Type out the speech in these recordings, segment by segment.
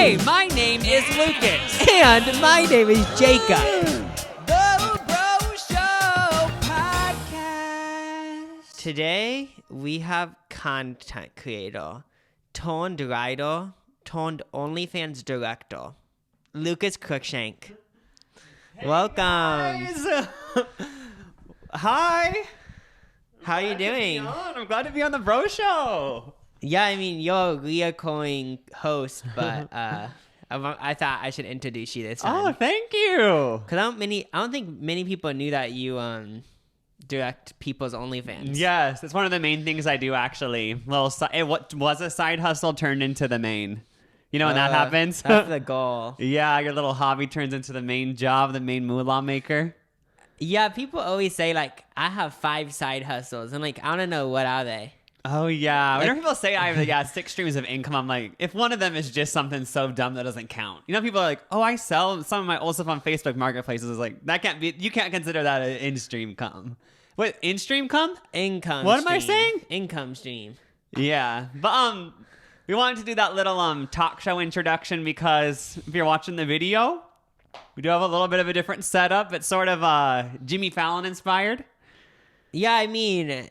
Hey, my name is Lucas. And my name is Jacob. The Bro Show Podcast. Today, we have content creator, turned writer, turned OnlyFans director, Lucas Cruikshank. Welcome. Guys. Hi. How are you doing? I'm glad to be on the Bro Show. Yeah, I mean, you're a reoccurring host, but I thought I should introduce you this time. Oh, thank you. Because I don't think many people knew that you direct people's OnlyFans. Yes, it's one of the main things I do, actually. What was a side hustle turned into the main. You know when that happens? That's the goal. Yeah, your little hobby turns into the main job, the main moolah maker. Yeah, people always say, like, I have 5 side hustles. And, like, I don't know, what are they? Oh, yeah. Whenever people say I have 6 streams of income, I'm like, if one of them is just something so dumb that doesn't count. You know, people are like, oh, I sell some of my old stuff on Facebook Marketplaces. It's like, that can't be, you can't consider that an in-stream come. What, in-stream come? Income What stream. am I saying? Income stream. Yeah. But, we wanted to do that little talk show introduction because if you're watching the video, we do have a little bit of a different setup. It's sort of Jimmy Fallon inspired. Yeah, I mean,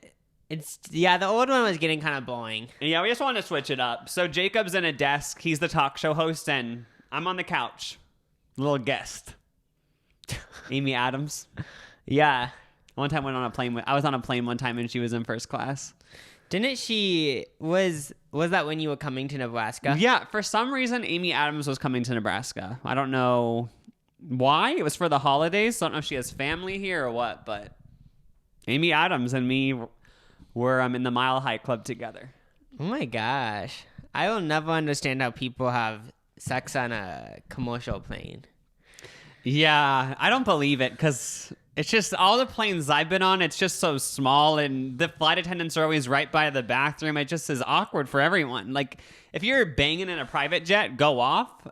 the old one was getting kind of boring. Yeah, we just wanted to switch it up. So Jacob's in a desk. He's the talk show host, and I'm on the couch. Little guest. Amy Adams. Yeah. One time I was on a plane one time, and she was in first class. Didn't she, was that when you were coming to Nebraska? Yeah, for some reason, Amy Adams was coming to Nebraska. I don't know why. It was for the holidays. So I don't know if she has family here or what, but Amy Adams and me were in the Mile High Club together. Oh my gosh. I will never understand how people have sex on a commercial plane. Yeah, I don't believe it because it's just all the planes I've been on, it's just so small and the flight attendants are always right by the bathroom. It just is awkward for everyone. Like, if you're banging in a private jet, go off.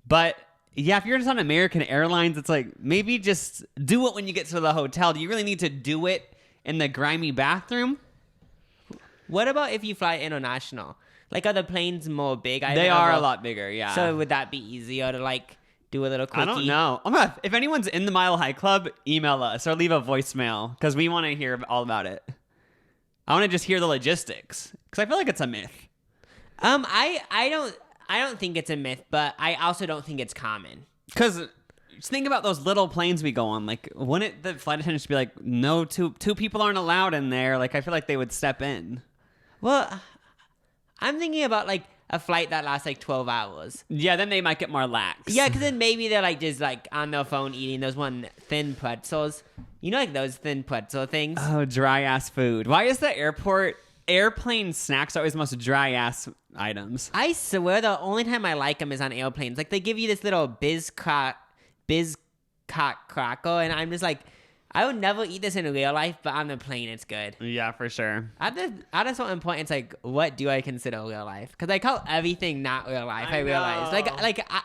But yeah, if you're just on American Airlines, it's like, maybe just do it when you get to the hotel. Do you really need to do it in the grimy bathroom? What about if you fly international? Like, are the planes more big? They are a lot bigger, yeah. So would that be easier to, like, do a little quickie? I don't know. If anyone's in the Mile High Club, email us or leave a voicemail because we want to hear all about it. I want to just hear the logistics because I feel like it's a myth. I don't think it's a myth, but I also don't think it's common. Because just think about those little planes we go on. Like, wouldn't the flight attendants be like, no, two people aren't allowed in there? Like, I feel like they would step in. Well, I'm thinking about, like, a flight that lasts, like, 12 hours. Yeah, then they might get more lax. Yeah, because then maybe they're, like, just, like, on their phone eating those thin pretzels. You know, like, those thin pretzel things? Oh, dry-ass food. Why is the airplane snacks always the most dry-ass items? I swear the only time I like them is on airplanes. Like, they give you this little Bizcock cracker, and I'm just like, I would never eat this in real life, but on the plane, it's good. Yeah, for sure. At a certain point, it's like, what do I consider real life? Because I call everything not real life. I realize,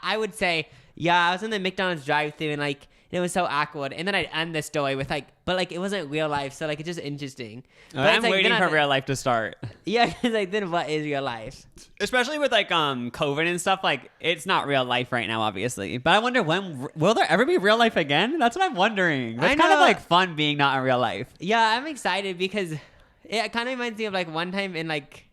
I would say, yeah, I was in the McDonald's drive-thru and like it was so awkward, and then I'd end the story with like, but like it wasn't real life, so like it's just interesting. But I'm waiting for real life to start. Yeah, it's like, then what is real life? Especially with like COVID and stuff, like it's not real life right now, obviously. But I wonder will there ever be real life again? That's what I'm wondering. That's kind of like fun being not in real life. Yeah, I'm excited because it kind of reminds me of like one time in like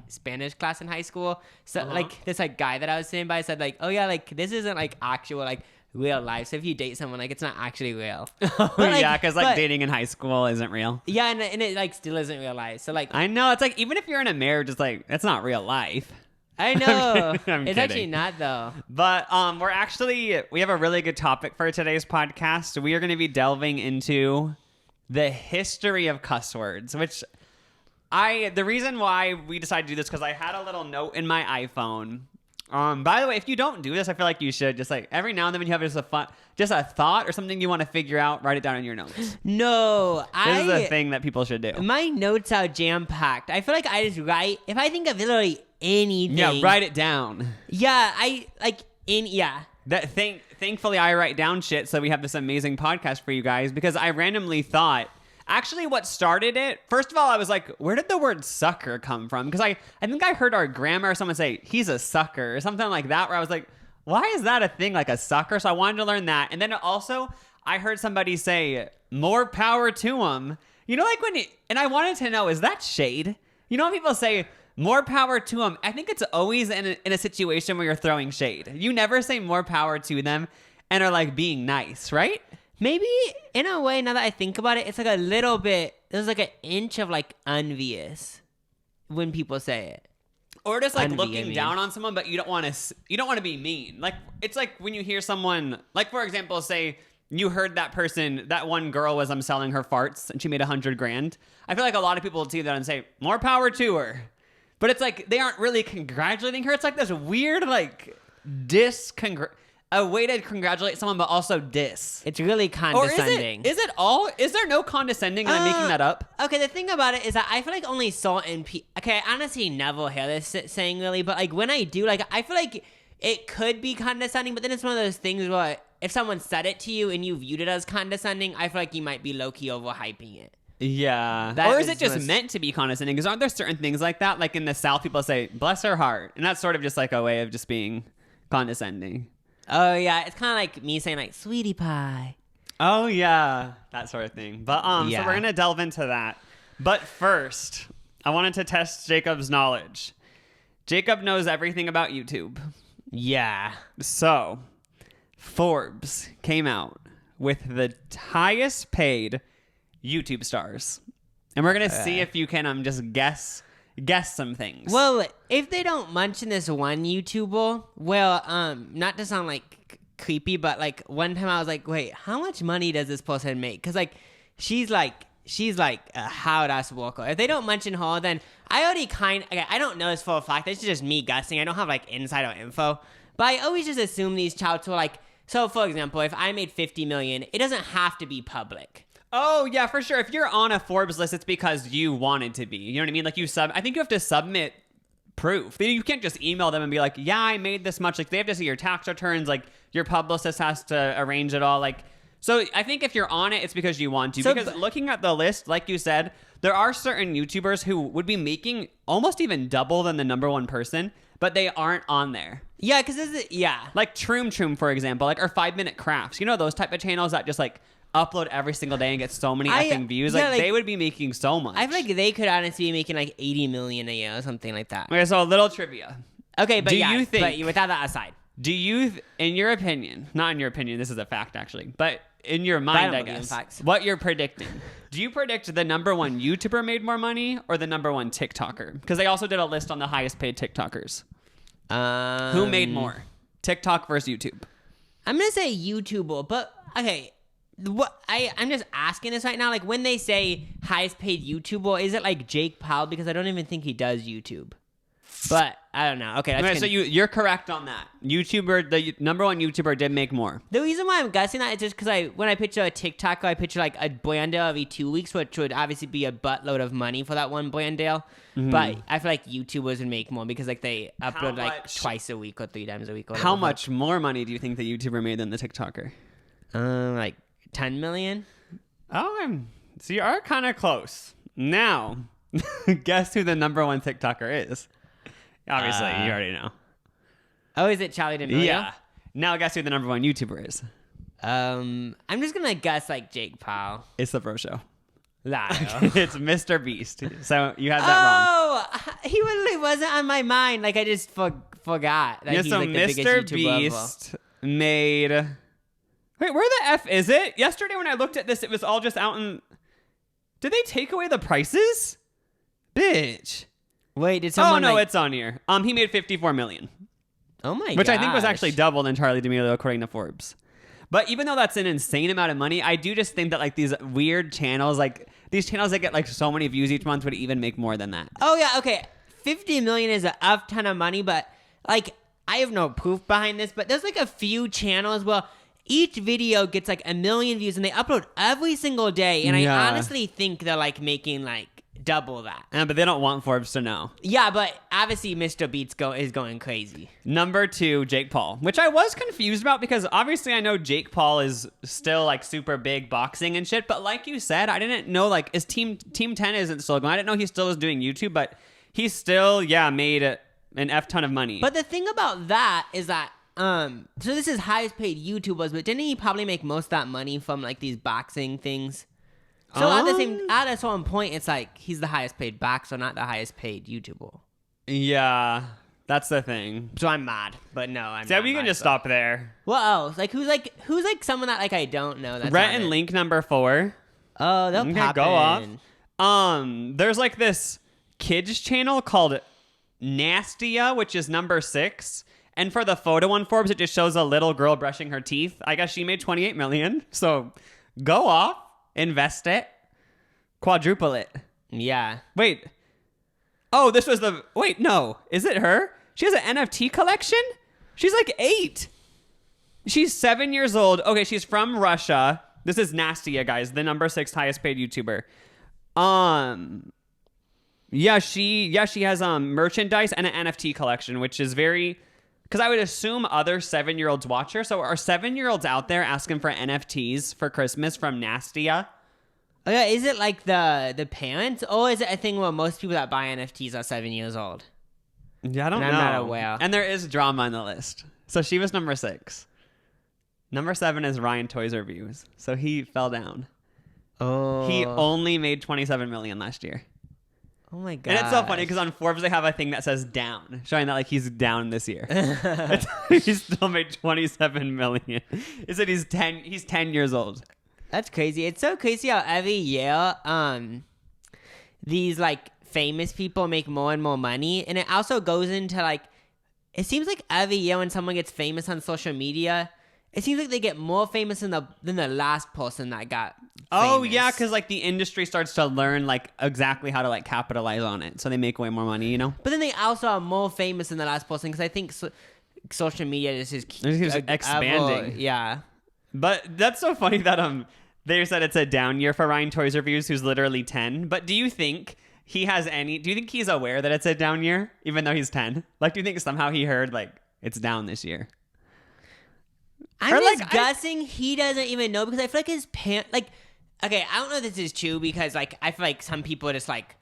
Spanish class in high school. So like this like guy that I was sitting by said like, oh yeah, like this isn't like actual like real life. So if you date someone, like it's not actually real. But, like, yeah, because like dating in high school isn't real. Yeah, and it like still isn't real life. So like I know, it's like even if you're in a marriage, it's like that's not real life. I know. I'm kidding. It's actually not though. But we have a really good topic for today's podcast. We are going to be delving into the history of cuss words, which the reason why we decided to do this because I had a little note in my iPhone. By the way, if you don't do this, I feel like you should just like every now and then when you have just a thought or something you want to figure out, write it down in your notes. No, this is a thing that people should do. My notes are jam packed. I feel like I just write if I think of literally anything. Yeah, write it down. Yeah, Thankfully, I write down shit, so we have this amazing podcast for you guys because I randomly thought Actually, what started it, first of all, I was like, where did the word sucker come from? Because I think I heard our grandma or someone say, he's a sucker or something like that, where I was like, why is that a thing, like a sucker? So I wanted to learn that. And then also, I heard somebody say, more power to him. You know, like and I wanted to know, is that shade? You know when people say, more power to him? I think it's always in a situation where you're throwing shade. You never say more power to them and are like being nice, right? Maybe in a way, now that I think about it, it's like a little bit, there's like an inch of like envious when people say it. Or just like looking down on someone, but you don't want to be mean. Like, it's like when you hear someone, like for example, say you heard that one girl was selling her farts and she made $100,000. I feel like a lot of people would see that and say, more power to her. But it's like, they aren't really congratulating her. It's like this weird, like, a way to congratulate someone, but also diss. It's really condescending. Or is there no condescending and I'm making that up? Okay, the thing about it is that I feel like only salt and okay, I honestly never hear this saying really, but like when I do, like I feel like it could be condescending, but then it's one of those things where if someone said it to you and you viewed it as condescending, I feel like you might be low-key overhyping it. Yeah. Or is it just meant to be condescending? Because aren't there certain things like that? Like in the South, people say, bless her heart. And that's sort of just like a way of just being condescending. Oh, yeah. It's kind of like me saying, like, sweetie pie. Oh, yeah. That sort of thing. But so we're going to delve into that. But first, I wanted to test Jacob's knowledge. Jacob knows everything about YouTube. Yeah. So, Forbes came out with the highest paid YouTube stars. And we're going to see if you can just guess some things. Well, if they don't mention this one YouTuber, well, not to sound like creepy, but like one time I was like, wait, how much money does this person make? Because like she's like a hard-ass worker. If they don't mention her, then I already I don't know this for a fact. This is just me guessing. I don't have like insider info. But I always just assume these touts were like, so for example, if I made $50 million, it doesn't have to be public. Oh, yeah, for sure. If you're on a Forbes list, it's because you wanted to be. You know what I mean? Like I think you have to submit proof. You can't just email them and be like, yeah, I made this much. Like they have to see your tax returns. Like your publicist has to arrange it all. Like, so I think if you're on it, it's because you want to. So, because looking at the list, like you said, there are certain YouTubers who would be making almost even double than the number one person, but they aren't on there. Yeah, because like Troom, for example, like or 5 Minute Crafts. You know those type of channels that just like upload every single day and get so many effing views. Like they would be making so much. I feel like they could honestly be making like $80 million a year or something like that. Okay, so a little trivia. Okay, but without that aside, in your opinion, not in your opinion, this is a fact actually, but in your mind, I guess, what you're predicting, do you predict the number one YouTuber made more money or the number one TikToker? Because they also did a list on the highest paid TikTokers. Who made more? TikTok versus YouTube? I'm going to say YouTuber, but okay. I'm just asking this right now. Like when they say highest paid YouTuber, is it like Jake Paul? Because I don't even think he does YouTube. But I don't know. Okay, so you're correct on that. The number one YouTuber did make more. The reason why I'm guessing that is just because when I picture a TikToker, I picture like a brand deal every 2 weeks, which would obviously be a buttload of money for that one brand deal. Mm-hmm. But I feel like YouTubers would make more because like they upload like twice a week or 3 times a week. Or how much more money do you think the YouTuber made than the TikToker? Like 10 million. Oh, so you are kind of close. Now, guess who the number one TikToker is? Obviously, you already know. Oh, is it Charlie D'Amelio? Yeah. Now guess who the number one YouTuber is. I'm just gonna guess like Jake Paul. It's the Bro Show. Liar. It's Mr. Beast. So you had that wrong. Oh, he literally wasn't on my mind. Like I just forgot that he's like the biggest YouTuber Beast made. Wait, where the F is it? Yesterday when I looked at this, it was all just out in... Did they take away the prices? Bitch. Wait, did someone... Oh, no, it's on here. He made $54 million. Oh, my god. Which I think was actually double than Charlie D'Amelio, according to Forbes. But even though that's an insane amount of money, I do just think that, like, these weird channels, like, these channels that get, like, so many views each month would even make more than that. Oh, yeah, okay. $50 million is a ton of money, but, like, I have no proof behind this, but there's, like, a few channels where... Each video gets like 1 million views and they upload every single day. And I honestly think they're like making like double that. But they don't want Forbes to know. Yeah, but obviously Mr. Beats is going crazy. Number 2, Jake Paul, which I was confused about because obviously I know Jake Paul is still like super big boxing and shit, but like you said, I didn't know like is Team 10 isn't still going. I didn't know he still was doing YouTube, but he still made an F ton of money. But the thing about that is that so this is highest paid YouTubers, but didn't he probably make most of that money from like these boxing things? So at a certain point, it's like he's the highest paid boxer, not the highest paid YouTuber. Yeah, that's the thing. So I'm mad, but no, I'm. So not we can mad, just so. stop there. What else? Who's someone that like I don't know? That's Rhett on and it? Link number 4. Oh, they'll Okay, pop go in. off. There's like this kids channel called Nastia, which is number 6. And for the photo on Forbes, it just shows a little girl brushing her teeth. I guess she made 28 million. So go off, invest it, quadruple it. Yeah. Wait. Oh, this was the... Wait, no. Is it her? She has an NFT collection? She's like 8. She's 7 years old. Okay, she's from Russia. This is Nastia, guys. The number 6 highest paid YouTuber. Yeah, she has merchandise and an NFT collection, which is very... Because I would assume other 7-year-olds watch her. So are 7-year-olds out there asking for NFTs for Christmas from Nastia? Oh, yeah, is it like the parents, or is it a thing where most people that buy NFTs are 7 years old? Yeah, I don't know. I'm not aware. And there is drama on the list. So she was number 6. Number 7 is Ryan Toys Reviews. So he fell down. Oh. He only made 27 million last year. Oh my god. And it's so funny because on Forbes they have a thing that says down, showing that like he's down this year. He still made 27 million. He said he's 10 years old. That's crazy. It's so crazy how every year these like famous people make more and more money, and it also goes into like it seems like every year when someone gets famous on social media, it seems like they get more famous than the last person that got Oh famous. yeah, because like the industry starts to learn like exactly how to like capitalize on it, so they make way more money, you know. But then they also are more famous than the last person because I think social media just keeps expanding. Yeah. But that's so funny that they said it's a down year for Ryan Toys Reviews, who's literally 10. But do you think do you think he's aware that it's a down year, even though he's 10? Like, do you think somehow he heard like it's down this year? I'm just guessing he doesn't even know because I feel like his parents like. Okay, I don't know if this is true because like I feel like some people just like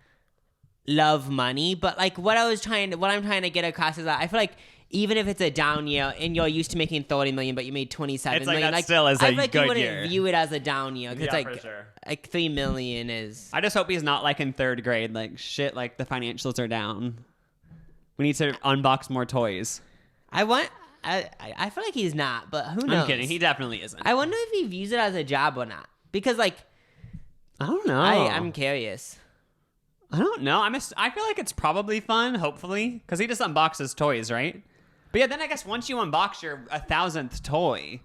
love money, but like what I'm trying to get across is that I feel like even if it's a down year and you're used to making 30 million but you made 27 it's like million, that like still is I a feel like good you wouldn't year. view it as a down year because For sure. like 3 million is. I just hope he's not like in 3rd grade, like shit, like the financials are down. We need to unbox more toys. I feel like he's not, but who knows? I'm kidding. He definitely isn't. I wonder if he views it as a job or not because like I don't know. I'm curious. I don't know. I feel like it's probably fun, hopefully, because he just unboxes toys, right? But yeah, then I guess once you unbox your 1,000th toy,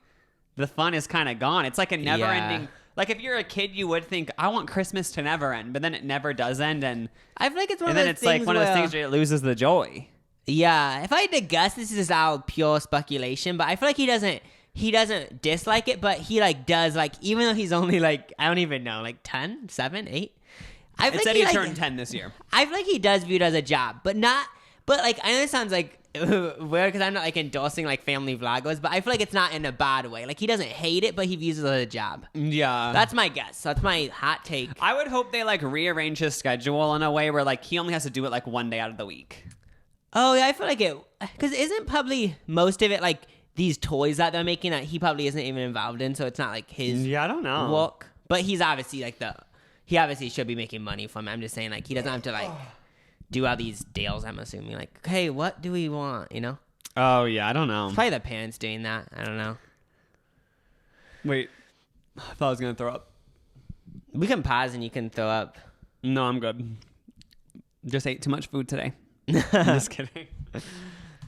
the fun is kind of gone. It's like a never-ending. Like if you're a kid, you would think, I want Christmas to never end, but then it never does end, and I feel like it's one and of then those it's like things one of those things where it loses the joy. Yeah, if I had to guess, this is all pure speculation, but I feel like he doesn't dislike it, but he like does like even though he's only like I don't even know like 10, 7, 8. It said he turned 10 this year. I feel like he does view it as a job, but like I know it sounds like weird because I'm not like endorsing like family vloggers, but I feel like it's not in a bad way. Like he doesn't hate it, but he views it as a job. Yeah, that's my guess. That's my hot take. I would hope they like rearrange his schedule in a way where like he only has to do it like one day out of the week. Oh yeah, I feel like it because isn't probably most of it like these toys that they're making that he probably isn't even involved in, so it's not like his I don't know work. But he's obviously like he obviously should be making money from it. I'm just saying like he doesn't have to like do all these deals. I'm assuming like, hey, what do we want? You know? Oh yeah, I don't know. It's probably the parents doing that. I don't know. Wait, I thought I was gonna throw up. We can pause and you can throw up. No, I'm good. Just ate too much food today. Just kidding.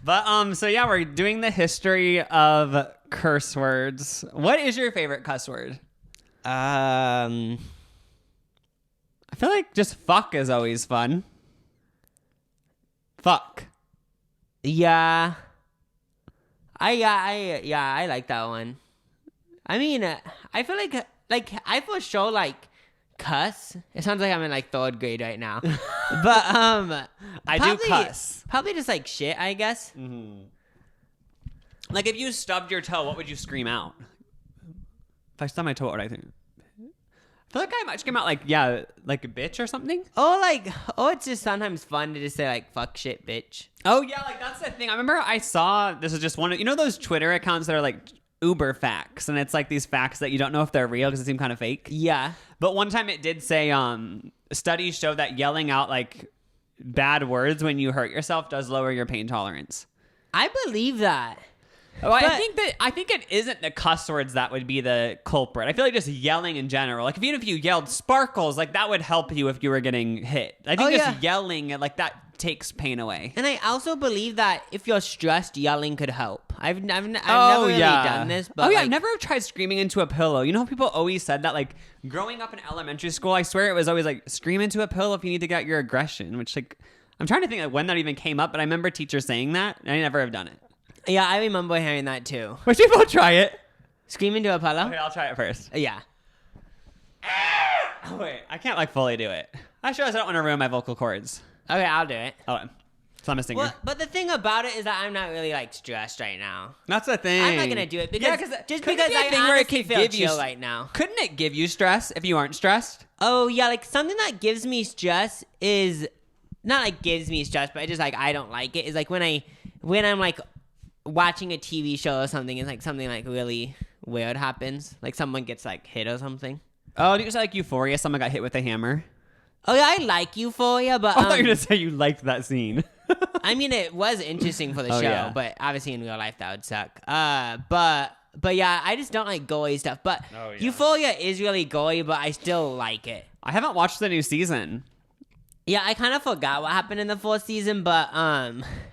But so yeah, we're doing the history of curse words. What is your favorite cuss word? I feel like just fuck is always fun. Fuck. Yeah. I like that one. I mean, I feel like I for sure like cuss. It sounds like I'm in like 3rd grade right now. But I do cuss. Probably just like shit, I guess. Mm-hmm. Like if you stubbed your toe, what would you scream out? If I stubbed my toe, what would I think? I feel like I might scream out like a bitch or something. It's just sometimes fun to just say like fuck shit bitch. Oh yeah, like that's the thing. I remember I saw, this is just one of, you know those Twitter accounts that are like Uber facts, and it's like these facts that you don't know if they're real because they seem kind of fake. Yeah. But one time it did say studies show that yelling out like bad words when you hurt yourself does lower your pain tolerance. I believe that. Oh, I think it isn't the cuss words that would be the culprit. I feel like just yelling in general. Like even if you yelled sparkles, like that would help you if you were getting hit. I think yelling like that takes pain away. And I also believe that if you're stressed, yelling could help. I've never really done this, but I've never tried screaming into a pillow. You know how people always said that, like growing up in elementary school, I swear it was always like scream into a pillow if you need to get your aggression, which like I'm trying to think like when that even came up, but I remember teachers saying that and I never have done it. Yeah, I remember hearing that too. Would you both try it? Scream into a pillow? Okay, I'll try it first. Yeah. Oh, wait, I can't like fully do it. I don't want to ruin my vocal cords. Okay, I'll do it. Oh, so I'm a singer. Well, but the thing about it is that I'm not really like stressed right now. That's the thing. I'm not gonna do it because I honestly feel chill right now. Couldn't it give you stress if you aren't stressed? Oh yeah, like something that gives me stress is not like gives me stress, but it's just like I don't like it. Is like when I'm like watching a TV show or something, it's like something like really weird happens, like someone gets like hit or something. Oh, did you say like Euphoria? Someone got hit with a hammer. Oh yeah, I like Euphoria, but I thought you were gonna say you liked that scene. I mean, it was interesting for the show, but obviously in real life that would suck. But yeah, I just don't like gory stuff. But Euphoria is really gory, but I still like it. I haven't watched the new season. Yeah, I kind of forgot what happened in the 4th season, but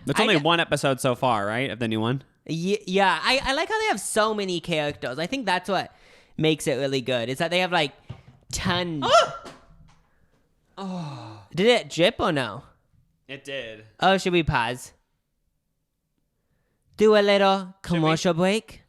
There's only one episode so far, right, of the new one? Yeah, I like how they have so many characters. I think that's what makes it really good. Is that they have like tons. Oh. Did it drip or no? It did. Oh, should we pause? Do a little commercial break?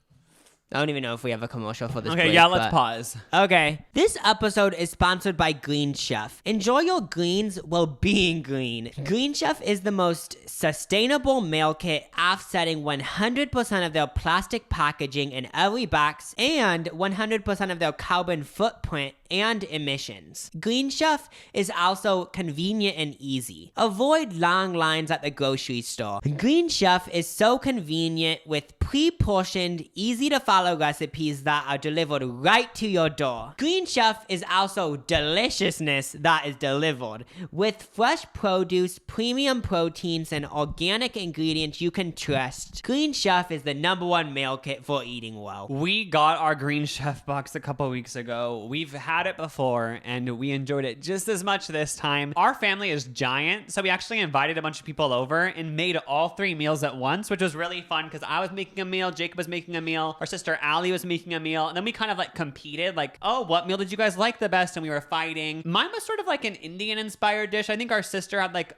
I don't even know if we have a commercial for this break. Okay, yeah, let's pause. Okay. This episode is sponsored by Green Chef. Enjoy your greens while being green. Green Chef is the most sustainable meal kit, offsetting 100% of their plastic packaging in every box and 100% of their carbon footprint and emissions. Green Chef is also convenient and easy. Avoid long lines at the grocery store. Green Chef is so convenient with pre-portioned, easy to follow recipes that are delivered right to your door. Green Chef is also deliciousness that is delivered. With fresh produce, premium proteins, and organic ingredients you can trust, Green Chef is the #1 meal kit for eating well. We got our Green Chef box a couple weeks ago. We've had it before, and we enjoyed it just as much this time. Our family is giant, so we actually invited a bunch of people over and made all 3 meals at once, which was really fun because I was making a meal, Jacob was making a meal, our sister Allie was making a meal, and then we kind of like competed, like, oh, what meal did you guys like the best? And we were fighting. Mine was sort of like an Indian-inspired dish. I think our sister had like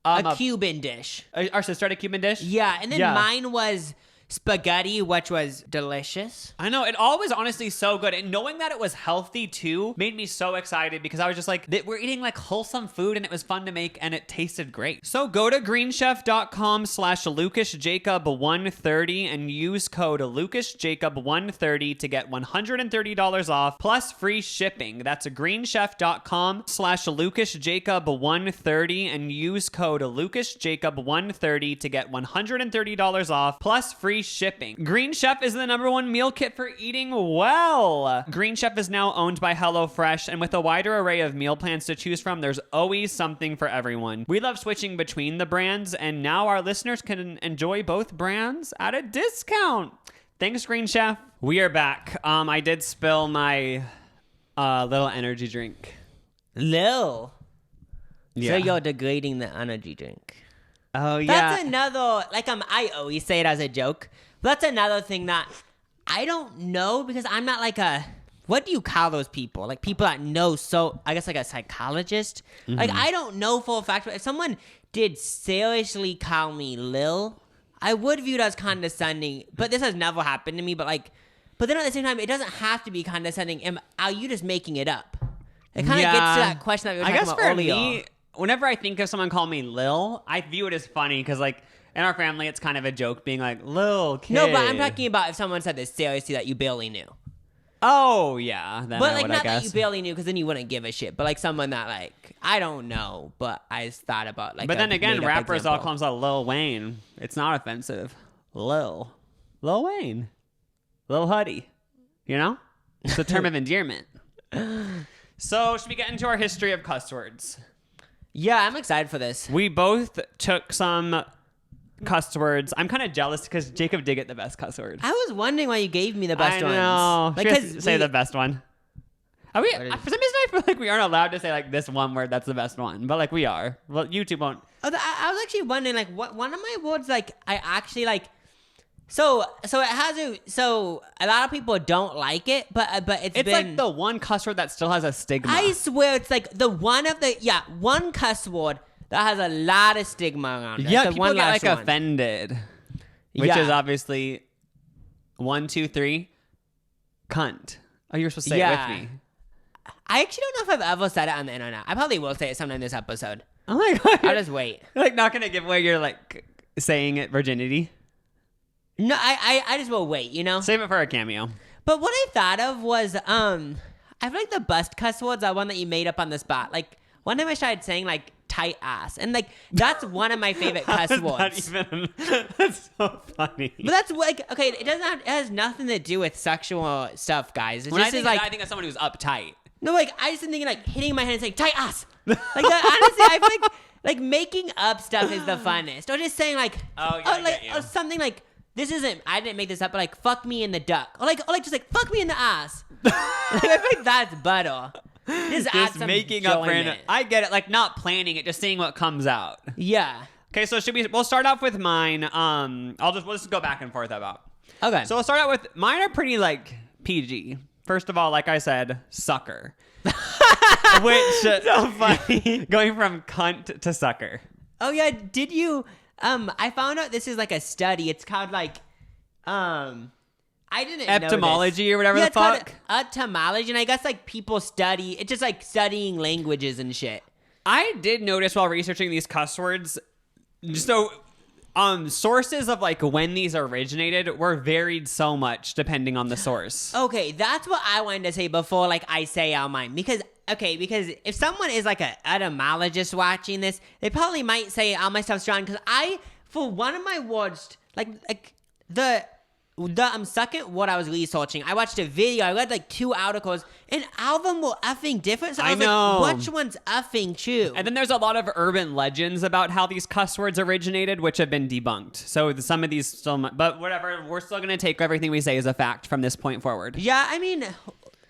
a Cuban dish. Our sister had a Cuban dish? Yeah, and then mine was spaghetti, which was delicious. I know, it all was honestly so good, and knowing that it was healthy too made me so excited because I was just like, we're eating like wholesome food and it was fun to make and it tasted great. So go to greenchef.com/LucasJacob130 and use code LucasJacob130 to get $130 off plus free shipping. That's greenchef.com/LucasJacob130 and use code LucasJacob130 to get $130 off plus free shipping. Green Chef is the #1 meal kit for eating well. Green Chef is now owned by HelloFresh, and with a wider array of meal plans to choose from, there's always something for everyone. We love switching between the brands, and now our listeners can enjoy both brands at a discount. Thanks, Green Chef. We are back. I did spill my little energy drink. Lil. Yeah. So you're degrading the energy drink. Oh, yeah. That's another, like, I always say it as a joke. But that's another thing that I don't know because I'm not like what do you call those people? Like, people that know, so, I guess like a psychologist? Mm-hmm. Like, I don't know for a fact, but if someone did seriously call me Lil, I would view it as condescending. But this has never happened to me, but then at the same time, it doesn't have to be condescending. Are you just making it up? It kind of gets to that question that we were I talking guess about for earlier. me, whenever I think of someone calling me Lil, I view it as funny because, like, in our family, it's kind of a joke being like, Lil kid. No, but I'm talking about if someone said this seriously that you barely knew. Oh, yeah. Then But I like would, not I guess. that you barely knew because then you wouldn't give a shit. But like someone that like I don't know, but I just thought about like. But then again, made-up rappers all example. call themselves Lil Wayne. It's not offensive. Lil Wayne. Lil Huddy. You know? It's a term of endearment. So, should we get into our history of cuss words? Yeah, I'm excited for this. We both took some cuss words. I'm kind of jealous because Jacob did get the best cuss word. I was wondering why you gave me the best I ones. know. Like, Like, 'cause say we- the best one. Are we, What is- for some reason, I feel like we aren't allowed to say like this one word that's the best one, but like we are. Well, YouTube won't. I was actually wondering like what one of my words like I actually like. So it has a so a lot of people don't like it, but it's It's been like the one cuss word that still has a stigma. I swear it's like the one of the one cuss word that has a lot of stigma around it. Yeah, the people one get like last one. offended, which Yeah. is obviously 1, 2, 3, cunt. Oh, you were supposed to say Yeah. it with me. I actually don't know if I've ever said it on the internet. I probably will say it sometime this episode. Oh my god! I'll just wait. You're, like not gonna give away your like saying it virginity. No, I just will wait. You know. Save it for a cameo. But what I thought of was I feel like the best cuss words are one that you made up on the spot. Like one time I started saying like tight ass, and like that's one of my favorite cuss words. That's so funny. But that's like okay, it has nothing to do with sexual stuff, guys. It's When just I think, like I think of someone who's uptight. no, like I just been thinking like hitting my head and saying tight ass. Like that, honestly, I feel like making up stuff is the funnest, or just saying like Oh, yeah, I like get you. or something like this isn't. I didn't make this up, but like fuck me in the duck, or like just like fuck me in the ass. Like, I feel like that's better. Just add Just some making up random. enjoyment. I get it. Like not planning it, just seeing what comes out. Yeah. Okay, so we'll start off with mine. We'll just go back and forth about. Okay. So we'll start out with mine are pretty like PG. First of all, like I said, sucker. Which so funny. Going from cunt to sucker. Oh yeah, did you I found out this is like a study. It's called like I didn't know Etymology this. or whatever Yeah, the it's called fuck. etymology, and I guess like people study it's just like studying languages and shit. I did notice while researching these cuss words, so sources of like when these originated were varied so much depending on the source. Okay, that's what I wanted to say before like I say out mine because if someone is like an etymologist watching this, they probably might say all my stuff's wrong because for one of my words like the second what I was researching, I watched a video, I read like 2 articles, and all of them were effing different. So I was know. like, which one's effing true? And then there's a lot of urban legends about how these cuss words originated, which have been debunked. So some of these still, but whatever, we're still going to take everything we say as a fact from this point forward. Yeah, I mean,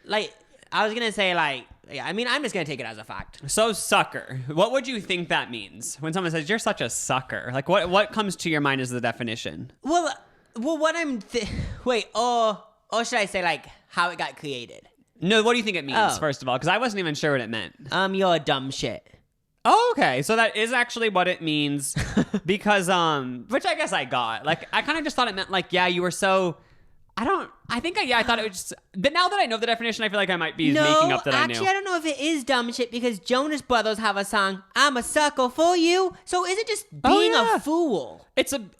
like, I was gonna say like, yeah, I mean, I'm just gonna take it as a fact. So sucker, what would you think that means when someone says you're such a sucker? Like what comes to your mind as the definition? Well, what I'm wait, or should I say like how it got created? No, what do you think it means, Oh. first of all? Because I wasn't even sure what it meant. You're a dumb shit. Oh, okay. So that is actually what it means because, which I guess I got. Like, I kind of just thought it meant like, yeah, you were so, I thought it was just, but now that I know the definition, I feel like I might be making up that I knew. Actually, I don't know if it is dumb shit because Jonas Brothers have a song, I'm a sucker for you. So is it just being yeah. a fool?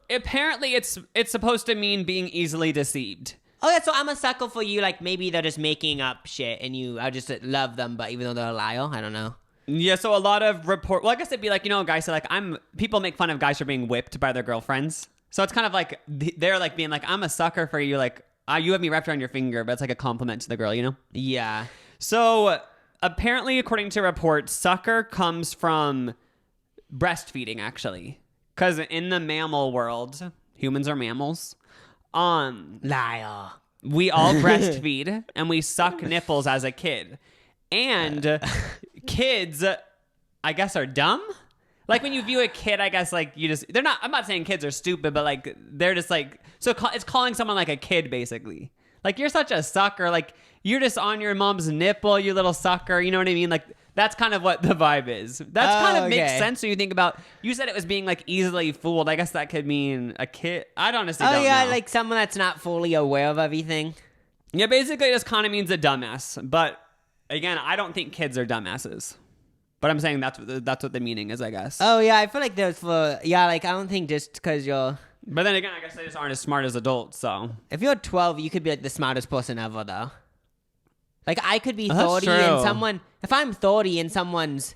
Apparently it's supposed to mean being easily deceived. Oh yeah, so I'm a sucker for you, like maybe they're just making up shit and I just love them, but even though they're a liar, I don't know. Yeah, so a lot of well, I guess it'd be like, guys say like, people make fun of guys for being whipped by their girlfriends. So it's kind of like, they're like being like, I'm a sucker for you, like, you have me wrapped around your finger, but it's like a compliment to the girl, Yeah. So apparently, according to reports, sucker comes from breastfeeding, actually. Because in the mammal world, humans are mammals. Liar. We all breastfeed and we suck nipples as a kid. And kids, I guess, are dumb. Like when you view a kid, I guess like I'm not saying kids are stupid, but like they're just like, so it's calling someone like a kid basically. Like you're such a sucker. Like you're just on your mom's nipple, you little sucker. You know what I mean? Like that's kind of what the vibe is. That's kind of makes sense when you think about, you said it was being like easily fooled. I guess that could mean a kid. I honestly don't know. Like someone that's not fully aware of everything. Yeah, basically it just kind of means a dumbass. But again, I don't think kids are dumbasses. But I'm saying that's what the meaning is, I guess. Oh, yeah, I feel like there's I don't think just because you're... But then again, I guess they just aren't as smart as adults, so... If you're 12, you could be, like, the smartest person ever, though. Like, I could be Oh, 30 and someone... If I'm 30 and someone's,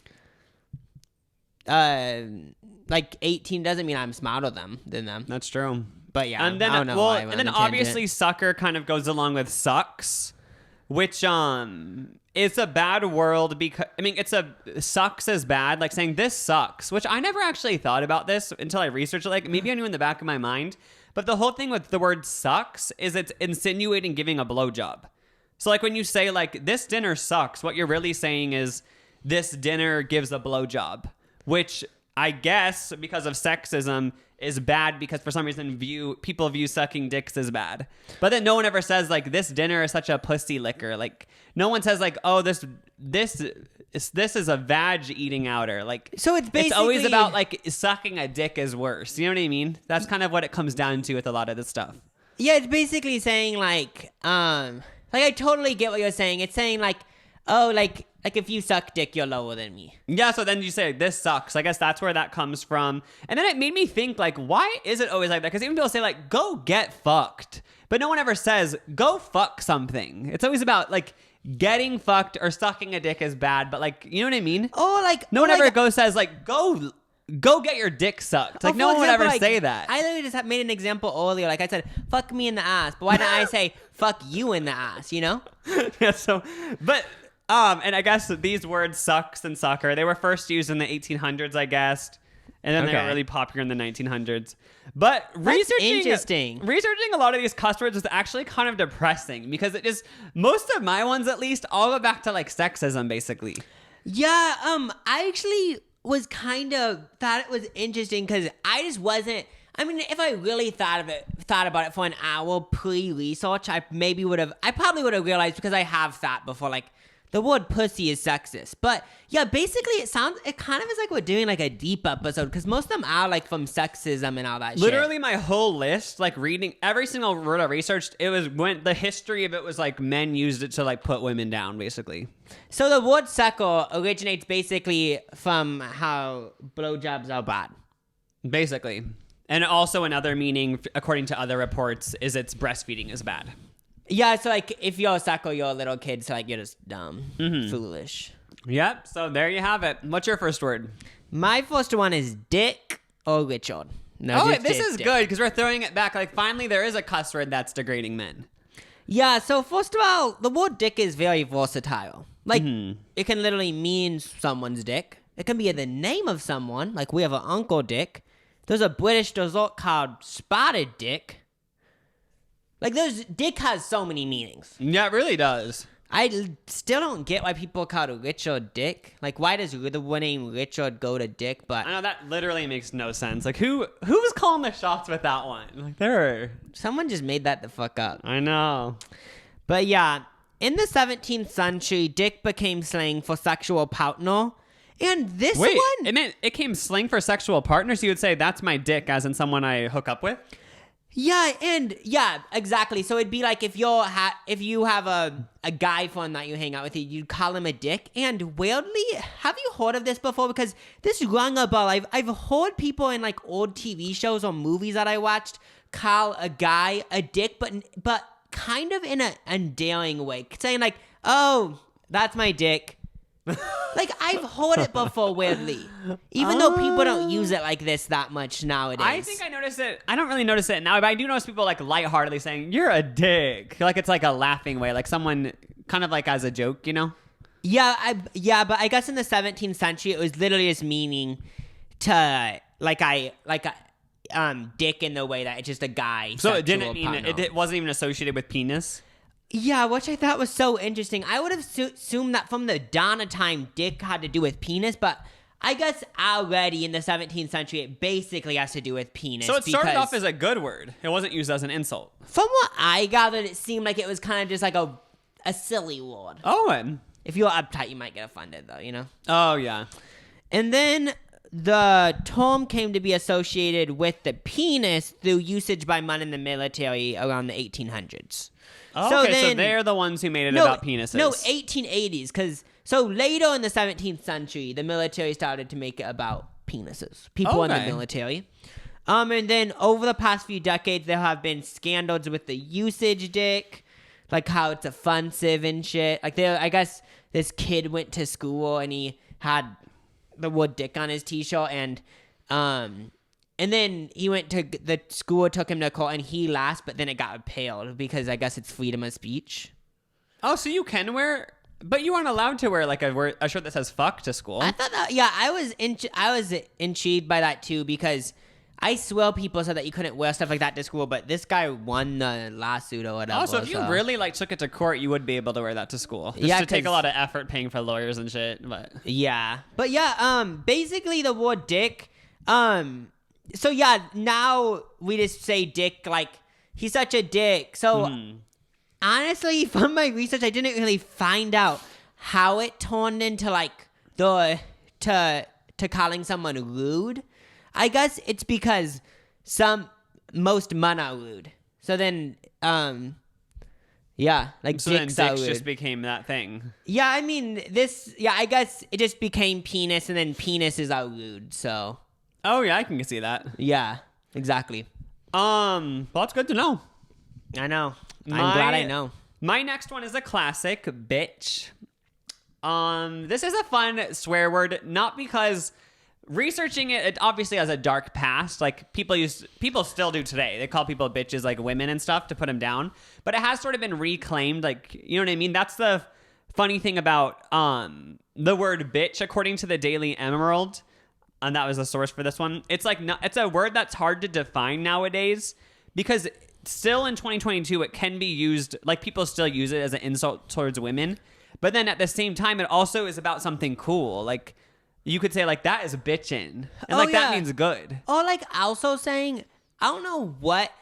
like, 18, doesn't mean I'm smarter than them. That's true. But, yeah, And then, I don't know why I went on a obviously, tangent. sucker kind of goes along with sucks, which, it's a bad world because sucks is bad, like saying this sucks, which I never actually thought about this until I researched it. Like maybe I knew in the back of my mind, but the whole thing with the word sucks is it's insinuating giving a blowjob. So like when you say like this dinner sucks, what you're really saying is this dinner gives a blowjob, which I guess because of sexism is bad because for some reason people view sucking dicks as bad. But then no one ever says like this dinner is such a pussy licker. Like no one says like, oh, this is a vag eating outer. Like So it's basically... It's always about like sucking a dick is worse. You know what I mean? That's kind of what it comes down to with a lot of this stuff. Yeah, it's basically saying like I totally get what you're saying. It's saying like, oh, like if you suck dick, you're lower than me. Yeah, so then you say, this sucks. I guess that's where that comes from. And then it made me think, like, why is it always like that? Because even people say, like, go get fucked. But no one ever says, go fuck something. It's always about, like, getting fucked or sucking a dick is bad. But, like, you know what I mean? Oh, like... No one ever says, like, go get your dick sucked. Like, no one would ever say that. I literally just made an example earlier. Like, I said, fuck me in the ass. But why didn't I say, fuck you in the ass, you know? Yeah, so... But... and I guess these words sucks and sucker, they were first used in the 1800s, I guess. And then they were really popular in the 1900s. But researching a lot of these cuss words is actually kind of depressing because it is, most of my ones at least, all go back to like sexism, basically. Yeah, I actually was kind of thought it was interesting because I just wasn't. I mean, if I really thought about it for an hour pre-research, I probably would have realized because I have thought before, like, the word pussy is sexist. But yeah, basically it kind of is like we're doing like a deep episode because most of them are like from sexism and all that Literally shit. my whole list, like reading every single word I researched, it was when the history of it was like men used it to like put women down, basically. So the word sucker originates basically from how blowjobs are bad. Basically. And also another meaning, according to other reports, is it's breastfeeding is bad. Yeah, so like if you're a sucker, you're a little kid, so like you're just dumb, foolish. Yep, so there you have it. What's your first word? My first one is Dick or Richard. No, this is good because we're throwing it back. Like finally there is a cuss word that's degrading men. Yeah, so first of all, the word dick is very versatile. Like it can literally mean someone's dick. It can be the name of someone. Like we have an Uncle Dick. There's a British dessert called Spotted Dick. Like, dick has so many meanings. Yeah, it really does. I still don't get why people call it Richard Dick. Like, why does the name Richard go to Dick? But I know that literally makes no sense. Like, who was calling the shots with that one? Like, someone just made that the fuck up. I know. But yeah, in the 17th century, dick became slang for sexual partner. And this one... it came slang for sexual partners? You would say, that's my dick, as in someone I hook up with? Yeah, exactly. So it'd be like if you have a guy friend that you hang out with, you'd call him a dick. And weirdly, have you heard of this before? Because this rung a bell. I've heard people in like old TV shows or movies that I watched call a guy a dick, but kind of in an endearing way, saying like, "Oh, that's my dick." Like, I've heard it before, weirdly. Even though people don't use it like this that much nowadays. I think I notice it. I don't really notice it now, but I do notice people, like, lightheartedly saying, you're a dick. Like, it's like a laughing way. Like, someone kind of, like, as a joke, you know? Yeah, but I guess in the 17th century, it was literally just meaning to, dick in the way that it's just a guy. So it didn't mean, it wasn't even associated with penis? Yeah, which I thought was so interesting. I would have assumed that from the dawn of time, dick had to do with penis, but I guess already in the 17th century, it basically has to do with penis. So it started off as a good word. It wasn't used as an insult. From what I gathered, it seemed like it was kind of just like a silly word. Oh, and if you're uptight, you might get offended, though, you know? Oh, yeah. And then the term came to be associated with the penis through usage by men in the military around the 1800s. Oh, okay, so they're the ones who made it about penises. No, 1880s, because so later in the 17th century, the military started to make it about penises, people in the military. And then over the past few decades, there have been scandals with the usage dick, like how it's offensive and shit. Like I guess this kid went to school and he had the word dick on his t-shirt, and then he went to the school, took him to court, and he lost, but then it got appealed because I guess it's freedom of speech. Oh, so you can wear, but you aren't allowed to wear like a shirt that says fuck to school. I thought that, yeah, I was intrigued by that too, because I swear people said that you couldn't wear stuff like that to school, but this guy won the lawsuit or whatever. Oh, so if you really like took it to court, you would be able to wear that to school. Just to take a lot of effort paying for lawyers and shit, but yeah. But yeah, basically the word dick, so yeah, now we just say dick, like he's such a dick. So honestly, from my research, I didn't really find out how it turned into like to calling someone rude. I guess it's because most men are rude. So then, yeah, like so dicks then are dicks rude. just became that thing. Yeah, I mean I guess it just became penis, and then penises are rude. So. Oh yeah, I can see that. Yeah, exactly. Well, that's good to know. I know. I'm glad I know. My next one is a classic, bitch. This is a fun swear word, not because researching it obviously has a dark past. Like people still do today. They call people bitches, like women and stuff, to put them down. But it has sort of been reclaimed. Like, you know what I mean? That's the funny thing about the word bitch, according to the Daily Emerald. And that was the source for this one. It's like it's a word that's hard to define nowadays, because still in 2022 it can be used, like people still use it as an insult towards women, but then at the same time it also is about something cool. Like you could say like that is bitchin', and that means good. Or like also saying, I don't know what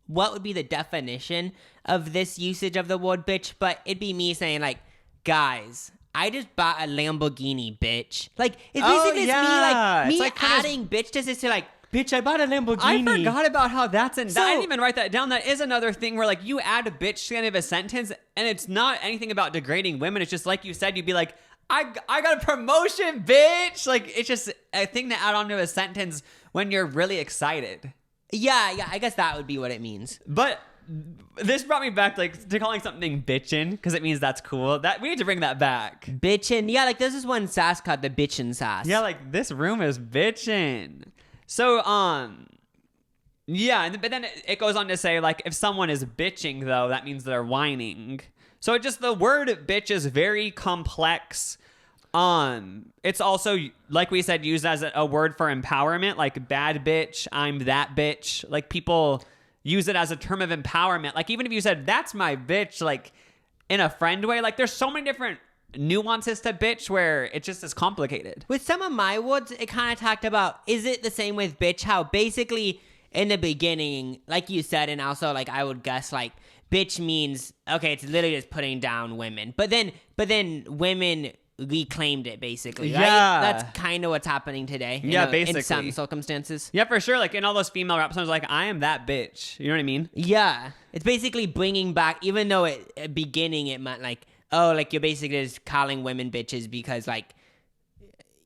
would be the definition of this usage of the word bitch, but it'd be me saying like, guys, I just bought a Lamborghini, bitch. Like, it's basically me like adding bitch to this to like, bitch, I bought a Lamborghini. I forgot about how that's I didn't even write that down. That is another thing where like you add a bitch to the end of a sentence, and it's not anything about degrading women. It's just like you said, you'd be like, I got a promotion, bitch. Like, it's just a thing to add onto a sentence when you're really excited. Yeah, I guess that would be what it means. But this brought me back like to calling something bitchin', because it means that's cool. That we need to bring that back. Bitchin', yeah, like this is one sass called the bitchin' sass. Yeah, like this room is bitchin'. So yeah, but then it goes on to say like if someone is bitching though, that means they're whining. So the word bitch is very complex. It's also, like we said, used as a word for empowerment, like bad bitch, I'm that bitch. Like people use it as a term of empowerment. Like even if you said that's my bitch, like in a friend way, like there's so many different nuances to bitch where it just is complicated. With some of my words, it kind of talked about, is it the same with bitch? How basically in the beginning, like you said, and also like I would guess like bitch means, okay, it's literally just putting down women. But then women reclaimed it basically, right? Yeah. That's kind of what's happening today. Yeah, basically. In some circumstances. Yeah, for sure. Like in all those female rap songs, like I am that bitch. You know what I mean? Yeah. It's basically bringing back, even though at beginning it meant like, oh, like you're basically just calling women bitches because like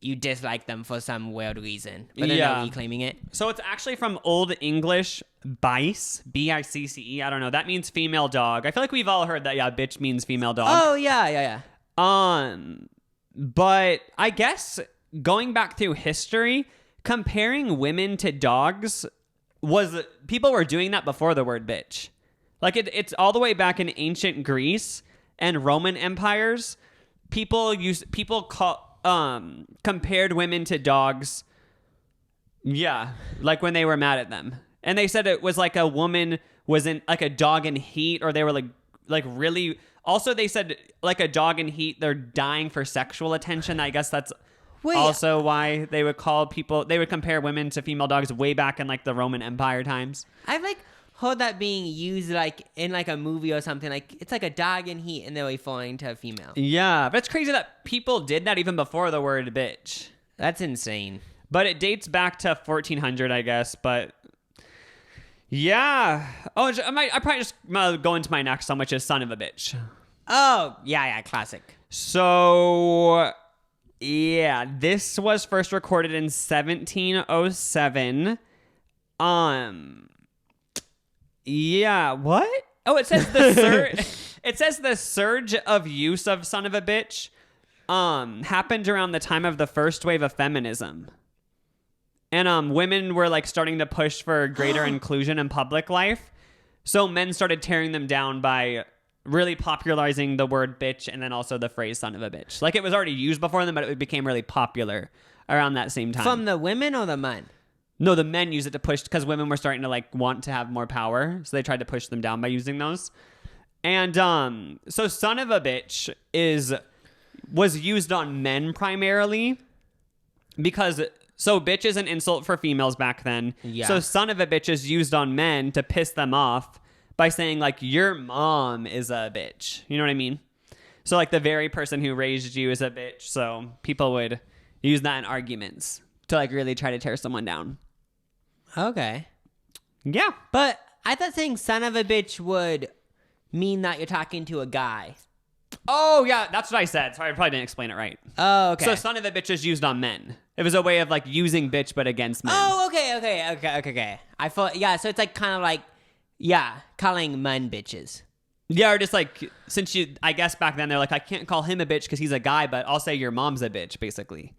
you dislike them for some weird reason. But then they're reclaiming it. So it's actually from Old English, bice, B-I-C-C-E. I don't know. That means female dog. I feel like we've all heard that, yeah, bitch means female dog. Oh, yeah. But I guess going back through history, comparing women to dogs people were doing that before the word bitch. Like it's all the way back in ancient Greece and Roman empires. People compared women to dogs. Yeah, like when they were mad at them. And they said it was like a woman was in like a dog in heat, or they were like really. Also, they said like a dog in heat, they're dying for sexual attention. I guess that's also why they would compare women to female dogs way back in like the Roman Empire times. I've like heard that being used like in like a movie or something. Like it's like a dog in heat and they're referring to a female. Yeah, but it's crazy that people did that even before the word bitch. That's insane. But it dates back to 1400, I guess. But yeah. Oh, I probably just go into my next one, which is son of a bitch. Oh, yeah, classic. So, yeah, this was first recorded in 1707. Yeah, what? Oh, it says the surge. It says the surge of use of son of a bitch happened around the time of the first wave of feminism. And women were like starting to push for greater inclusion in public life. So men started tearing them down by really popularizing the word bitch and then also the phrase son of a bitch. Like it was already used before them, but it became really popular around that same time. From the women or the men? No, the men used it to push because women were starting to like want to have more power. So they tried to push them down by using those. And so son of a bitch was used on men primarily because so bitch is an insult for females back then. Yeah. So son of a bitch is used on men to piss them off by saying like your mom is a bitch. You know what I mean? So like the very person who raised you is a bitch. So people would use that in arguments to like really try to tear someone down. Okay. Yeah. But I thought saying son of a bitch would mean that you're talking to a guy. Oh, yeah. That's what I said. Sorry, I probably didn't explain it right. Oh, okay. So son of a bitch is used on men. It was a way of like using bitch but against men. Oh, okay. I thought, yeah, so it's like kind of like, yeah, calling men bitches. Yeah, or just like, since you, I guess back then they're like, I can't call him a bitch because he's a guy, but I'll say your mom's a bitch, basically.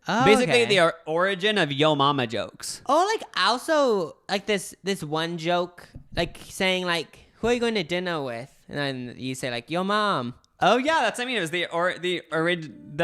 Oh, Basically, okay. the origin of yo mama jokes. Oh, like also like this one joke, like saying like, who are you going to dinner with? And then you say like, your mom. Oh yeah, that's I mean it was the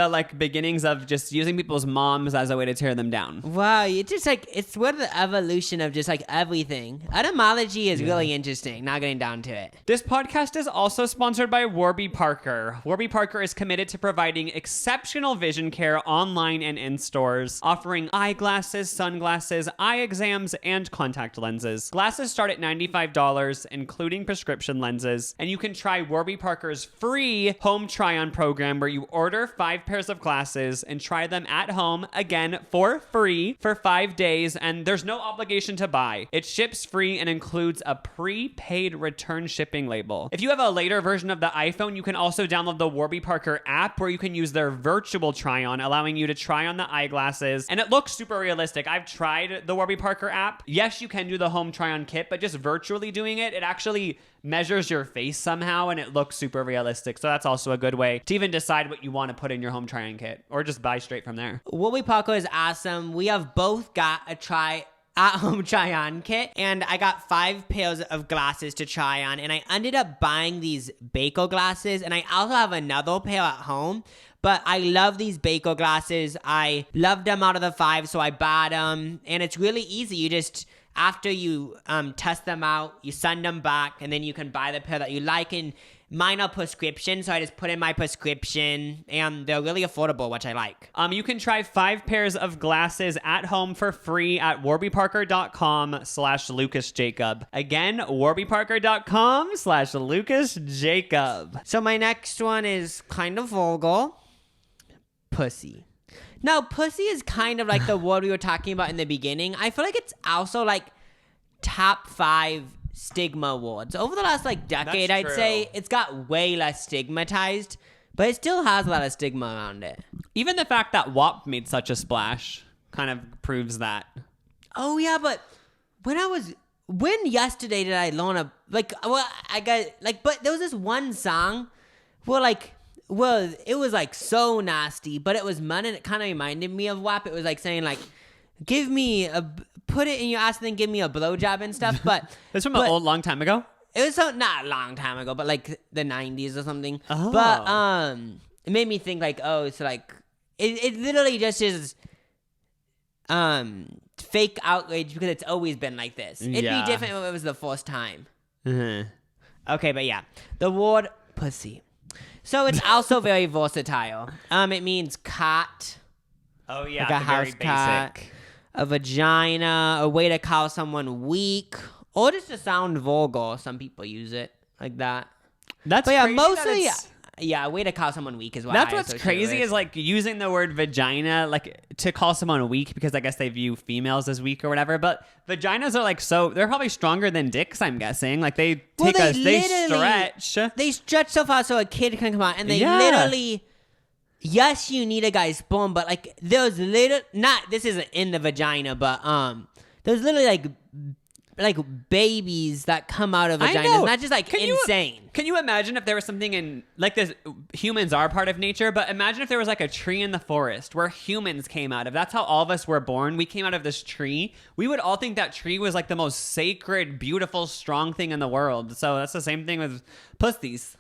like beginnings of just using people's moms as a way to tear them down. Wow, it's just like it's what the evolution of just like everything. Etymology is really interesting. Not getting down to it. This podcast is also sponsored by Warby Parker. Warby Parker is committed to providing exceptional vision care online and in stores, offering eyeglasses, sunglasses, eye exams, and contact lenses. Glasses start at $95, including prescription lenses, and you can try Warby Parker's free home try-on program where you order 5 pairs of glasses and try them at home, again, for free for 5 days, and there's no obligation to buy. It ships free and includes a prepaid return shipping label. If you have a later version of the iPhone, you can also download the Warby Parker app where you can use their virtual try-on, allowing you to try on the eyeglasses, and it looks super realistic. I've tried the Warby Parker app. Yes, you can do the home try-on kit, but just virtually doing it, it actually measures your face somehow and it looks super realistic. So that's also a good way to even decide what you want to put in your home try-on kit or just buy straight from there. Warby Parker is awesome. We have both got a at-home try-on kit, and I got 5 pairs of glasses to try on, and I ended up buying these Baco glasses, and I also have another pair at home. But I love these Baco glasses. I loved them out of the 5, so I bought them, and it's really easy. You just after you test them out, you send them back, and then you can buy the pair that you like. And mine are prescription, so I just put in my prescription, and they're really affordable, which I like. You can try 5 pairs of glasses at home for free at warbyparker.com/LucasJacob. Again, warbyparker.com/LucasJacob. So my next one is kind of vulgar. Pussy. Now, pussy is kind of like the word we were talking about in the beginning. I feel like it's also like top 5 stigma words. Over the last like decade, I'd say it's got way less stigmatized, but it still has a lot of stigma around it. Even the fact that WAP made such a splash kind of proves that. Oh yeah, but when yesterday did I learn but there was this one song where it was like so nasty, but it was men and it kind of reminded me of WAP. It was like saying like, put it in your ass and then give me a blowjob and stuff. But it's from an old long time ago. It was not a long time ago, but like the 90s or something. Oh. But it made me think like, oh, it's like it literally just is fake outrage because it's always been like this. It'd be different if it was the first time. Mm-hmm. Okay, but yeah, the word pussy. So it's also very versatile. It means cot. Oh yeah, like a house cat, basic. A vagina, a way to call someone weak, or just to sound vulgar. Some people use it like that. That's but yeah, crazy mostly Yeah, a way to call someone weak is what That's I what's associate crazy with. is like using the word vagina like to call someone weak because I guess they view females as weak or whatever. But vaginas are like they're probably stronger than dicks. I'm guessing like they Well, they literally- stretch. They stretch so far so a kid can come out, and they Yeah. literally. Yes, you need a guy's sperm, but like there's little this isn't in the vagina, but there's literally like babies that come out of I vaginas, know. not just like insane. Can you imagine if there was something in like this? Humans are part of nature, but imagine if there was like a tree in the forest where humans came out of. That's how all of us were born. We came out of this tree. We would all think that tree was like the most sacred, beautiful, strong thing in the world. So that's the same thing with pussies.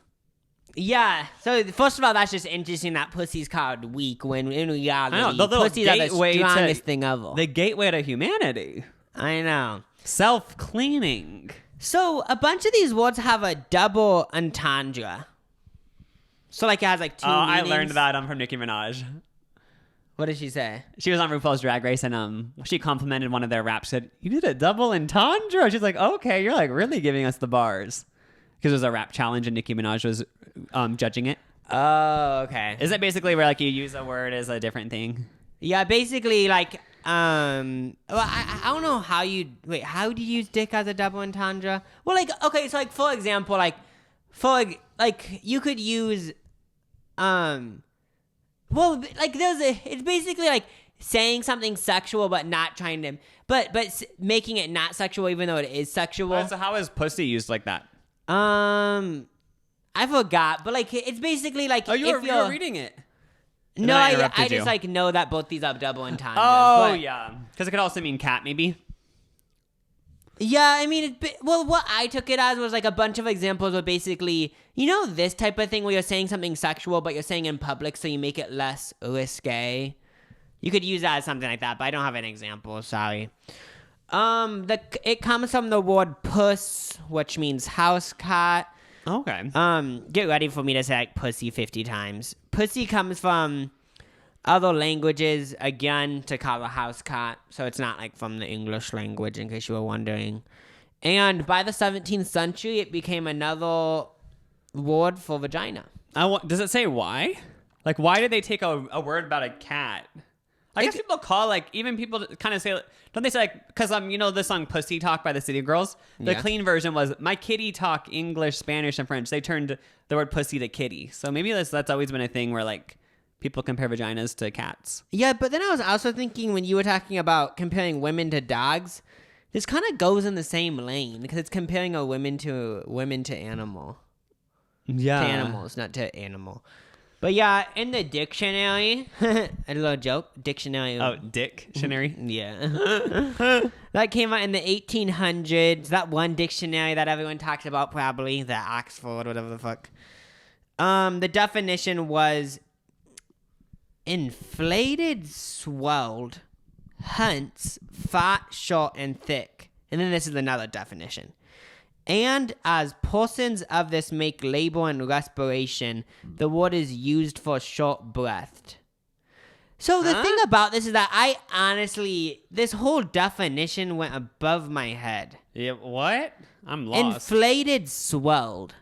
Yeah. So first of all, that's just interesting that pussy's called weak when in reality I know, the little pussies are the gateway to- strongest thing ever. The gateway to humanity. I know. Self-cleaning. So a bunch of these words have a double entendre. So like it has like two I meanings. learned that from Nicki Minaj. What did she say? She was on RuPaul's Drag Race and she complimented one of their raps. Said, "You did a double entendre." She's like, "Okay, you're like really giving us the bars." Because it was a rap challenge and Nicki Minaj was judging it. Oh, okay. Is it basically where like you use a word as a different thing? Yeah, basically like well, I don't know how you wait. How do you use dick as a double entendre? Well, like okay, so like for example, like you could use well, like it's basically like saying something sexual but not trying to but making it not sexual even though it is sexual. So how is pussy used like that? I forgot, but like it's basically like Oh, you if were reading it. No, then I I interrupted just you. like know that both these have double entendres. Oh but, yeah, because it could also mean cat maybe. Yeah, I mean, well, what I took it as was like a bunch of examples of basically, this type of thing where you're saying something sexual, but you're saying in public, so you make it less risque. You could use that as something like that, but I don't have an example. Sorry. It comes from the word puss, which means house cat. Okay. Get ready for me to say like pussy 50 times. Pussy comes from other languages, again, to call a house cat. So it's not like from the English language, in case you were wondering. And by the 17th century, it became another word for vagina. Does it say why? Like, why did they take a word about a cat? I guess people call, like, even people kind of say, don't they say, like, because, the song Pussy Talk by the City Girls? The Yeah. clean version was, my kitty talk English, Spanish, and French. They turned the word pussy to kitty. So maybe that's always been a thing where, like, people compare vaginas to cats. Yeah, but then I was also thinking when you were talking about comparing women to dogs, this kind of goes in the same lane because it's comparing a women to animal. Yeah. To animals, not to animal. But yeah, in the dictionary, a little joke, dictionary. Oh, dictionary? Yeah. That came out in the 1800s. That one dictionary that everyone talks about probably, the Oxford, whatever the fuck. The definition was inflated, swelled, hence fat, short, and thick. And then this is another definition. And as persons of this make labor and respiration, the word is used for short-breathed. So the thing about this is that I honestly, this whole definition went above my head. Yeah, what? I'm lost. Inflated, swelled.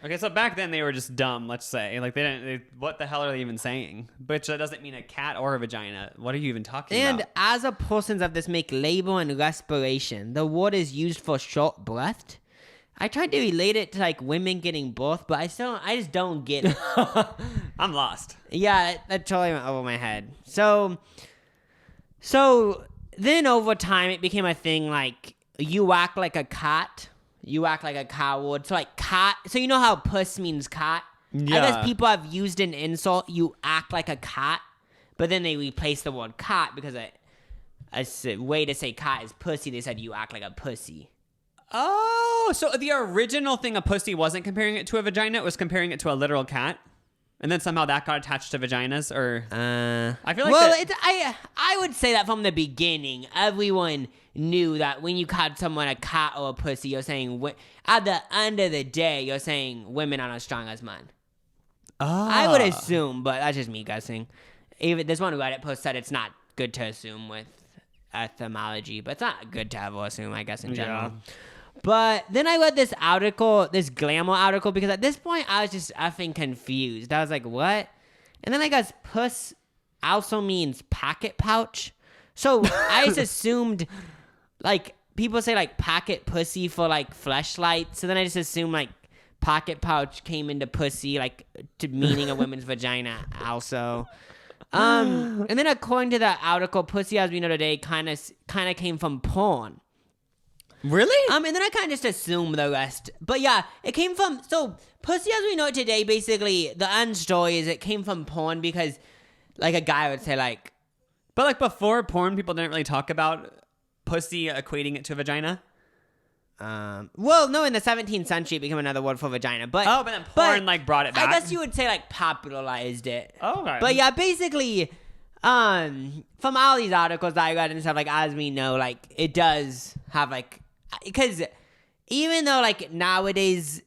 Okay, so back then they were just dumb, let's say. Like, what the hell are they even saying? But that doesn't mean a cat or a vagina. What are you even talking And about? as a persons of this make labor and respiration, the word is used for short-breathed. I tried to relate it to like women getting birth, but I just don't get it. I'm lost. Yeah, that totally went over my head. So then over time it became a thing like you act like a cat, you act like a cow would. So like cat. So you know how puss means cat. Yeah. I guess people have used an insult. You act like a cat, but then they replaced the word cat because a way to say cat is pussy. They said you act like a pussy. Oh, so the original thing of pussy wasn't comparing it to a vagina, it was comparing it to a literal cat? And then somehow that got attached to vaginas? Or I feel like I would say that from the beginning, everyone knew that when you called someone a cat or a pussy, you're saying, at the end of the day, you're saying women are not strong as men. I would assume, but that's just me guessing. Even this one Reddit post said it's not good to assume with etymology, but it's not good to ever assume, I guess, in general. Yeah. But then I read this article, this glamour article, because at this point I was just effing confused. I was like, what? And then I guess puss also means pocket pouch. So I just assumed, like, people say, like, pocket pussy for, like, fleshlight. So then I just assumed, like, pocket pouch came into pussy, like, to meaning a woman's vagina also. And then according to that article, pussy, as we know today, kind of came from porn. Really? And then I kind of just assumed the rest. But yeah, it came from, so pussy as we know it today, basically, the end story is it came from porn because, like, a guy would say, like. But, like, before porn, people didn't really talk about pussy equating it to vagina? Well, no, in the 17th century it became another word for vagina. But then porn, like, brought it back? I guess you would say, like, popularized it. Oh, okay. But yeah, basically, from all these articles that I read and stuff, like, as we know, like, it does have, like, because even though, like, nowadays,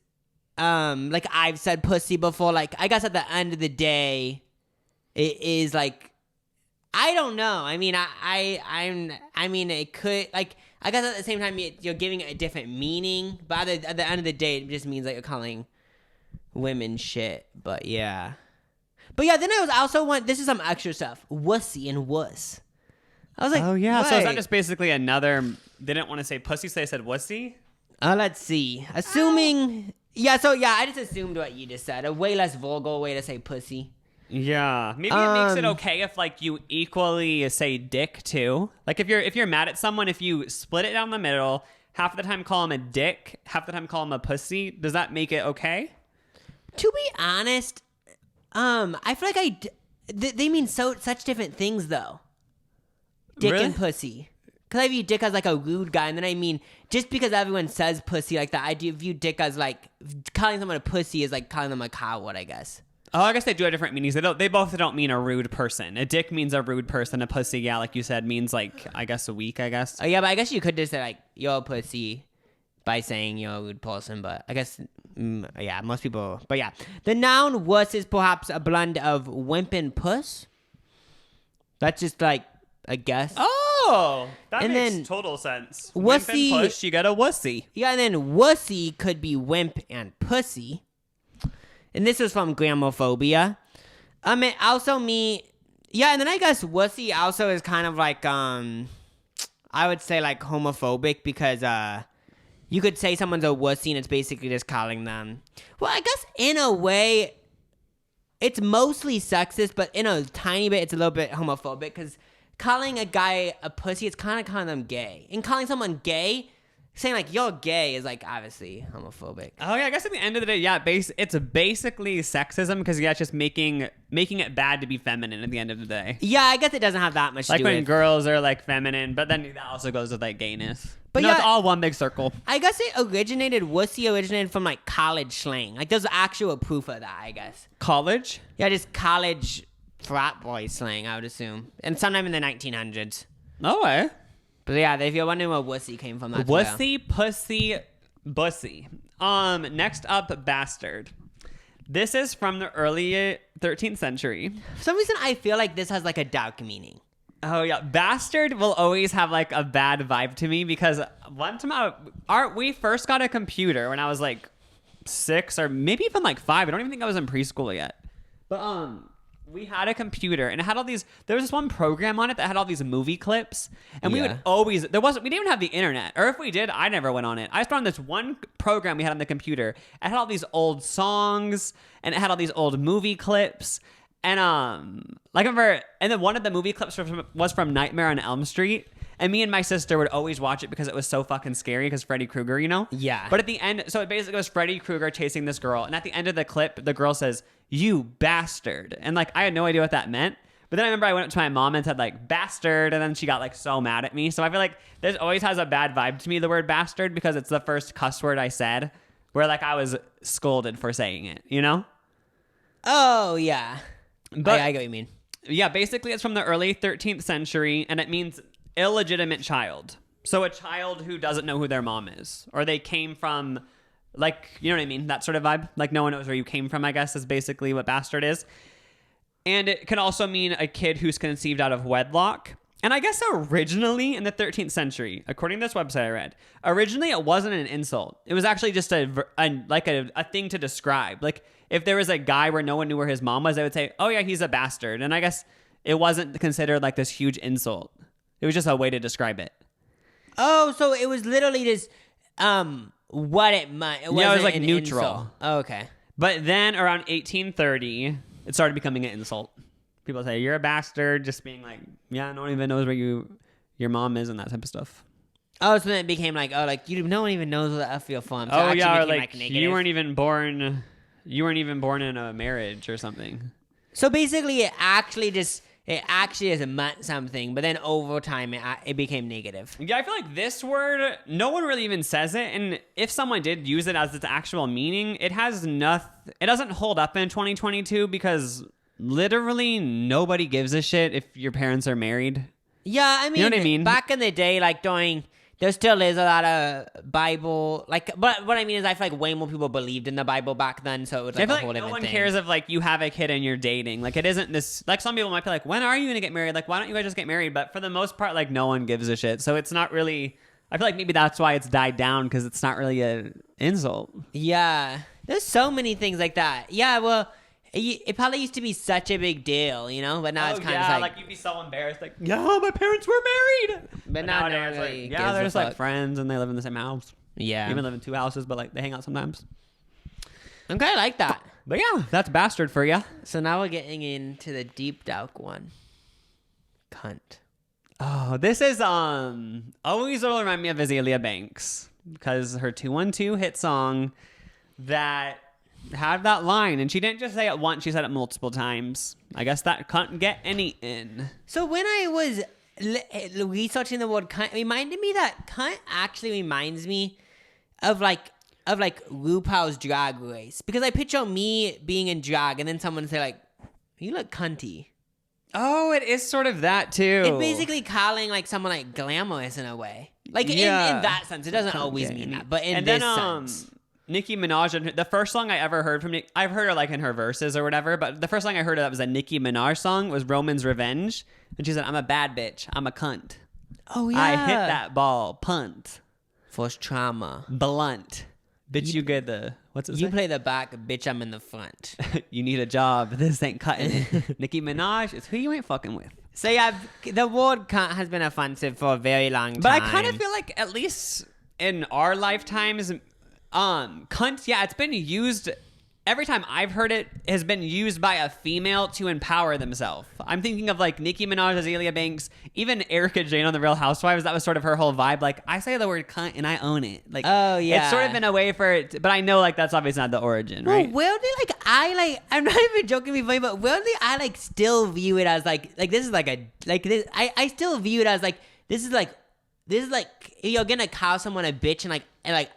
like, I've said pussy before, like, I guess at the end of the day, it is, like, I don't know. I mean, I mean, it could, like, I guess at the same time, you're giving it a different meaning, but at the end of the day, it just means, like, you're calling women shit, but yeah. But yeah, then I was also this is some extra stuff, wussy and wuss. I was like, oh, yeah. wait. So is that just basically another, they didn't want to say pussy, so they said wussy? Let's see. Assuming, yeah, so yeah, I just assumed what you just said. A way less vulgar way to say pussy. Yeah. Maybe it makes it okay if, like, you equally say dick, too. Like, if you're mad at someone, if you split it down the middle, half the time call him a dick, half the time call him a pussy, does that make it okay? To be honest, I feel like they mean such different things, though. Dick Really? and pussy. Because I view dick as, like, a rude guy, and then I mean, just because everyone says pussy like that, I do view dick as, like, calling someone a pussy is like calling them a coward, I guess. Oh, I guess they do have different meanings. They both don't mean a rude person. A dick means a rude person. A pussy, yeah, like you said, means, like, I guess a weak, I guess. Oh, yeah, but I guess you could just say, like, you're a pussy by saying you're a rude person, but I guess, yeah, most people, but yeah. The noun wuss is perhaps a blend of wimp and puss. That's just, like, a guess. Oh, that And makes then total sense. wussy- Wimp and push, you got a wussy. Yeah, and then wussy could be wimp and pussy. And this is from Gramophobia. It also yeah, and then I guess wussy also is kind of like, I would say, like, homophobic because, you could say someone's a wussy and it's basically just calling them. Well, I guess in a way, it's mostly sexist, but in a tiny bit, it's a little bit homophobic because calling a guy a pussy, it's kind of calling them gay. And calling someone gay, saying, like, you're gay is, like, obviously homophobic. Oh, yeah, I guess at the end of the day, yeah, it's basically sexism because, yeah, it's just making it bad to be feminine at the end of the day. Yeah, I guess it doesn't have that much to Like do when with. girls are, like, feminine, but then that also goes with, like, gayness. But no, yeah, it's all one big circle. I guess wussy originated from, like, college slang. Like, there's actual proof of that, I guess. College? Yeah, just college frat boy slang, I would assume. And sometime in the 1900s. Oh, eh? But yeah, if you're wondering where wussy came from, that's where. Wussy, pussy, bussy. Next up, bastard. This is from the early 13th century. For some reason, I feel like this has, like, a dark meaning. Oh, yeah. Bastard will always have, like, a bad vibe to me because one time we first got a computer when I was, like, 6 or maybe even, like, 5. I don't even think I was in preschool yet. But, we had a computer and it had all these, there was this one program on it that had all these movie clips and we would always, we didn't even have the internet, or if we did, I never went on it. I just found this one program we had on the computer. It had all these old songs and it had all these old movie clips. And, like I remember, and then one of the movie clips was from Nightmare on Elm Street. And me and my sister would always watch it because it was so fucking scary because Freddy Krueger, you know? Yeah. But at the end, so it basically was Freddy Krueger chasing this girl. And at the end of the clip, the girl says, "You bastard." And, like, I had no idea what that meant. But then I remember I went up to my mom and said, like, bastard. And then she got, like, so mad at me. So I feel like this always has a bad vibe to me, the word bastard, because it's the first cuss word I said where, like, I was scolded for saying it, you know? Oh, yeah. But I get what you mean. Yeah, basically it's from the early 13th century and it means illegitimate child. So a child who doesn't know who their mom is, or they came from, like, you know what I mean? That sort of vibe. Like, no one knows where you came from, I guess, is basically what bastard is. And it can also mean a kid who's conceived out of wedlock. And I guess originally in the 13th century, according to this website I read, originally it wasn't an insult. It was actually just a thing to describe. Like if there was a guy where no one knew where his mom was, they would say, "Oh yeah, he's a bastard." And I guess it wasn't considered like this huge insult. It was just a way to describe it. Oh, so it was literally just what it meant. It was like an neutral. Insult. Oh, okay. But then around 1830, it started becoming an insult. People say, "You're a bastard," just being like, "Yeah, no one even knows where your mom is," and that type of stuff. Oh, so then it became like, no one even knows what the F you're from. So oh it yeah, or became, like negative. you weren't even born in a marriage or something. So basically, it actually has meant something, but then over time, it became negative. Yeah, I feel like this word, no one really even says it, and if someone did use it as its actual meaning, it doesn't hold up in 2022 because literally nobody gives a shit if your parents are married. Yeah, I mean, you know what I mean? Back in the day, like there still is a lot of Bible, like, but what I mean is I feel like way more people believed in the Bible back then, so it was like a whole different thing. No one cares if like you have a kid and you're dating. Like it isn't this, like some people might be like, when are you going to get married? Like, why don't you guys just get married? But for the most part, like no one gives a shit. So it's not really, I feel like maybe that's why it's died down because it's not really an insult. Yeah, there's so many things like that. Yeah, well, it probably used to be such a big deal, you know, but now it's kind of like you'd be so embarrassed, like, yeah, my parents were married. But now nowadays, really like, yeah, they're just like friends and they live in the same house. Yeah, even live in two houses, but like they hang out sometimes. Okay, I like that. But yeah, that's bastard for you. So now we're getting into the deep dark one. Cunt. Oh, this is always will remind me of Azalea Banks because her 212 hit song that had that line, and she didn't just say it once, she said it multiple times. I guess that couldn't get any in. So when I was researching the word cunt, it reminded me that cunt actually reminds me of like RuPaul's Drag Race, because I picture me being in drag and then someone say like, "You look cunty." Oh, it is sort of that too. It's basically calling like someone like glamorous in a way, like in that sense. It doesn't always mean that, but in this sense. Nicki Minaj, the first song I ever heard from Nicki, I've heard her like in her verses or whatever, but the first song I heard of that was a Nicki Minaj song, was Roman's Revenge. And she said, "I'm a bad bitch. I'm a cunt. Oh, yeah. I hit that ball. Punt. Force trauma. Blunt. Bitch, you get the, what's it say? You play the back, bitch, I'm in the front." You need a job. This ain't cutting it. Nicki Minaj is who you ain't fucking with. So yeah, the word cunt has been offensive for a very long time. But I kind of feel like at least in our lifetimes, cunt, yeah, it's been used, every time I've heard it has been used by a female to empower themselves. I'm thinking of like Nicki Minaj, Azalea Banks, even Erica Jane on The Real Housewives. That was sort of her whole vibe. Like, I say the word cunt and I own it. Like, oh yeah, it's sort of been a way for it, but I know like that's obviously not the origin, right? Well, weirdly, I'm not even joking, be funny, but weirdly, I like still view it as like this is like a, like this, I still view it as like, this is like you're gonna call someone a bitch and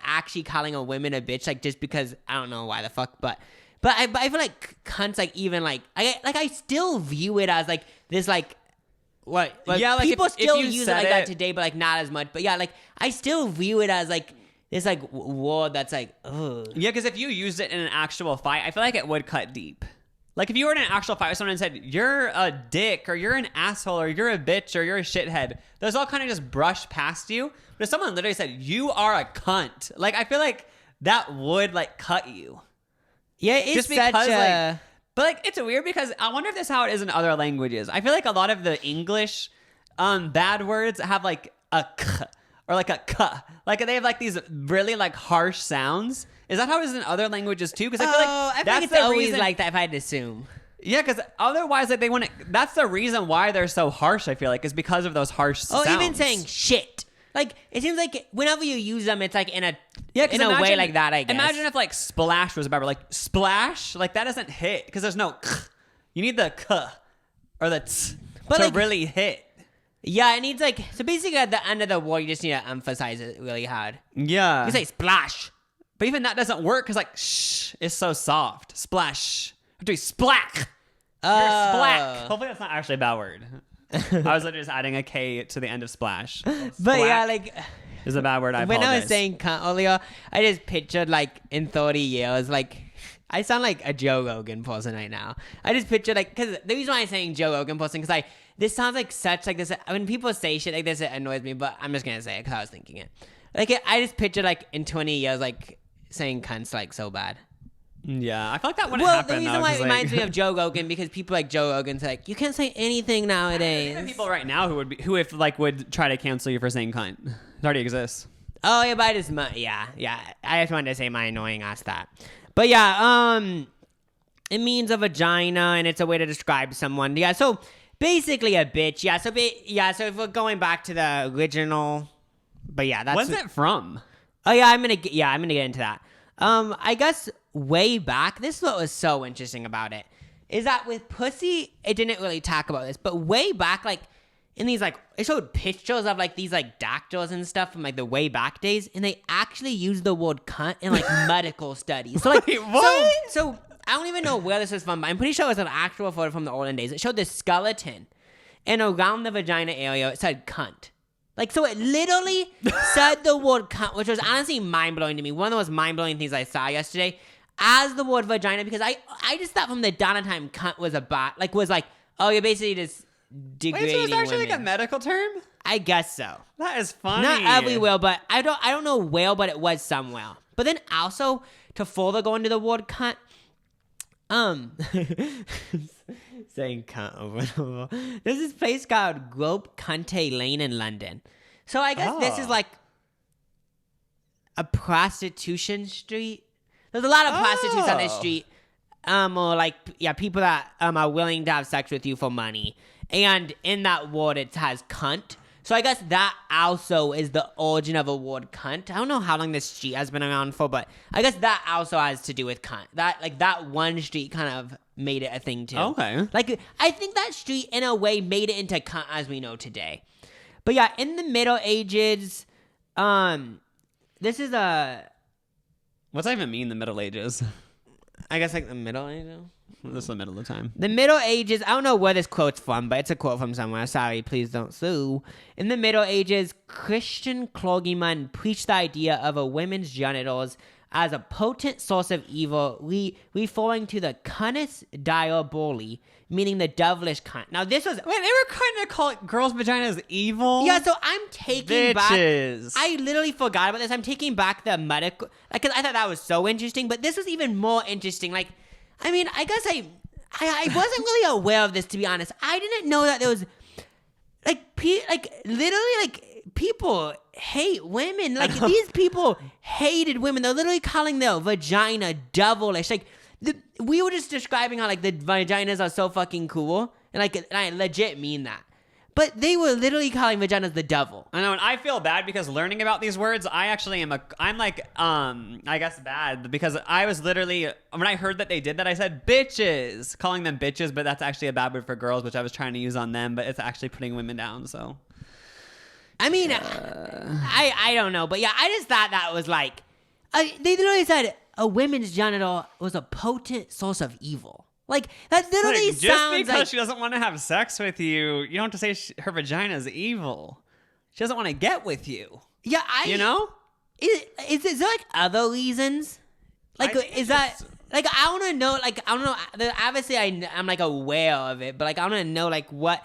actually calling a woman a bitch, like just because I don't know why the fuck, but I feel like cunts, like even like I still view it as like this, like what, like, yeah, like people if still you use it said like that today, but like not as much. But yeah, like I still view it as like this like word that's like, ugh. Yeah, because if you used it in an actual fight, I feel like it would cut deep. Like if you were in an actual fight with someone and said, "You're a dick," or "You're an asshole," or "You're a bitch," or "You're a shithead," those all kind of just brush past you. But if someone literally said, "You are a cunt," like I feel like that would like cut you. Yeah, it's just because, such a... like, but like it's weird because I wonder if this is how it is in other languages. I feel like a lot of the English bad words have like a k or like a k, like they have like these really like harsh sounds. Is that how it is in other languages too? Because I feel like that's it's the always reason, like that, if I had to assume. Yeah, because otherwise, like they want to. That's the reason why they're so harsh. I feel like is because of those harsh sounds. Oh, even saying shit. Like it seems like whenever you use them, it's like in a way like that. I guess. Imagine if like splash was a bad word, like splash, like that doesn't hit because there's no k. You need the k or the t to like, really hit. Yeah, it needs like, so basically at the end of the word, you just need to emphasize it really hard. Yeah, you say splash. But even that doesn't work because like shh is so soft. Splash. I'm doing splack. You're splack. Hopefully that's not actually a bad word. I was literally just adding a K to the end of splash. But yeah, like is a bad word. I apologize. When I was saying cunt earlier, I just pictured like in 30 years, like I sound like a Joe Rogan person right now. I just pictured like, because the reason why I'm saying Joe Rogan person, because this sounds like such like this. When people say shit like this, it annoys me. But I'm just gonna say it because I was thinking it. Like I just picture like in 20 years like saying cunts like so bad. Yeah, I feel like that wouldn't happen. The reason why it reminds me of Joe Rogan because people like Joe Rogan's like you can't say anything nowadays. Even people right now who if like would try to cancel you for saying cunt. It already exists. Oh yeah, but I just yeah. I just wanted to say my annoying ass that. But yeah, it means a vagina and it's a way to describe someone. Yeah, so basically a bitch. Yeah, so if we're going back to the original. But yeah, that's when's it from? Oh yeah, I'm gonna get into that. I guess way back, this is what was so interesting about it, is that with pussy, it didn't really talk about this, but way back, like in these like it showed pictures of like these like doctors and stuff from like the way back days, and they actually used the word cunt in like medical studies. So like wait, what? So I don't even know where this is from, but I'm pretty sure it was an actual photo from the olden days. It showed this skeleton, and around the vagina area, it said cunt. Like, so it literally said the word cunt, which was honestly mind-blowing to me. One of the most mind-blowing things I saw yesterday as the word vagina, because I just thought from the dawn of time cunt was oh, you're basically just degrading Wait, so it's actually women. like a medical term? I guess so. That is funny. Not everywhere, but I don't know where, but it was somewhere. But then also, to further go into the word cunt, saying cunt over and over. There's this place called Grope Cunty Lane in London. So I guess this is like a prostitution street. There's a lot of prostitutes on this street. Or like, yeah, people that are willing to have sex with you for money. And in that word, it has cunt. So I guess that also is the origin of a word cunt. I don't know how long this street has been around for, but I guess that also has to do with cunt. That one street kind of made it a thing too. Okay. Like, I think that street in a way made it into cunt as we know today. But yeah, in the Middle Ages, this is what's that even mean, the Middle Ages? I guess like the Middle Ages? This is the middle of the time. The Middle Ages, I don't know where this quote's from, but it's a quote from somewhere. Sorry, please don't sue. In the Middle Ages, Christian clergymen preached the idea of a woman's genitals as a potent source of evil, referring to the cunnus diaboli, meaning the devilish cunt. Now, this was... Wait, they were kind of calling girls' vaginas evil? Yeah, so I'm taking Bitches. back... I literally forgot about this. I'm taking back the medical... Because I thought that was so interesting, but this was even more interesting. Like, I mean, I guess I wasn't really aware of this, to be honest. I didn't know that there was... people hate women. Like, these people hated women. They're literally calling their vagina devilish. Like, we were just describing how, like, the vaginas are so fucking cool. And I legit mean that. But they were literally calling vaginas the devil. I know, and I feel bad because learning about these words, I actually I guess bad, because I was literally, when I heard that they did that, I said bitches, calling them bitches, but that's actually a bad word for girls, which I was trying to use on them, but it's actually putting women down, so. I mean, I don't know, but yeah, I just thought that was like, they literally said a woman's genital was a potent source of evil. Like, that literally just sounds because like... she doesn't want to have sex with you, you don't have to say her vagina is evil. She doesn't want to get with you. Yeah, you know? Is there like other reasons? Like, is that... Like, I want to know, like, I don't know. Obviously, I'm like, aware of it, but, like, I want to know, like, what...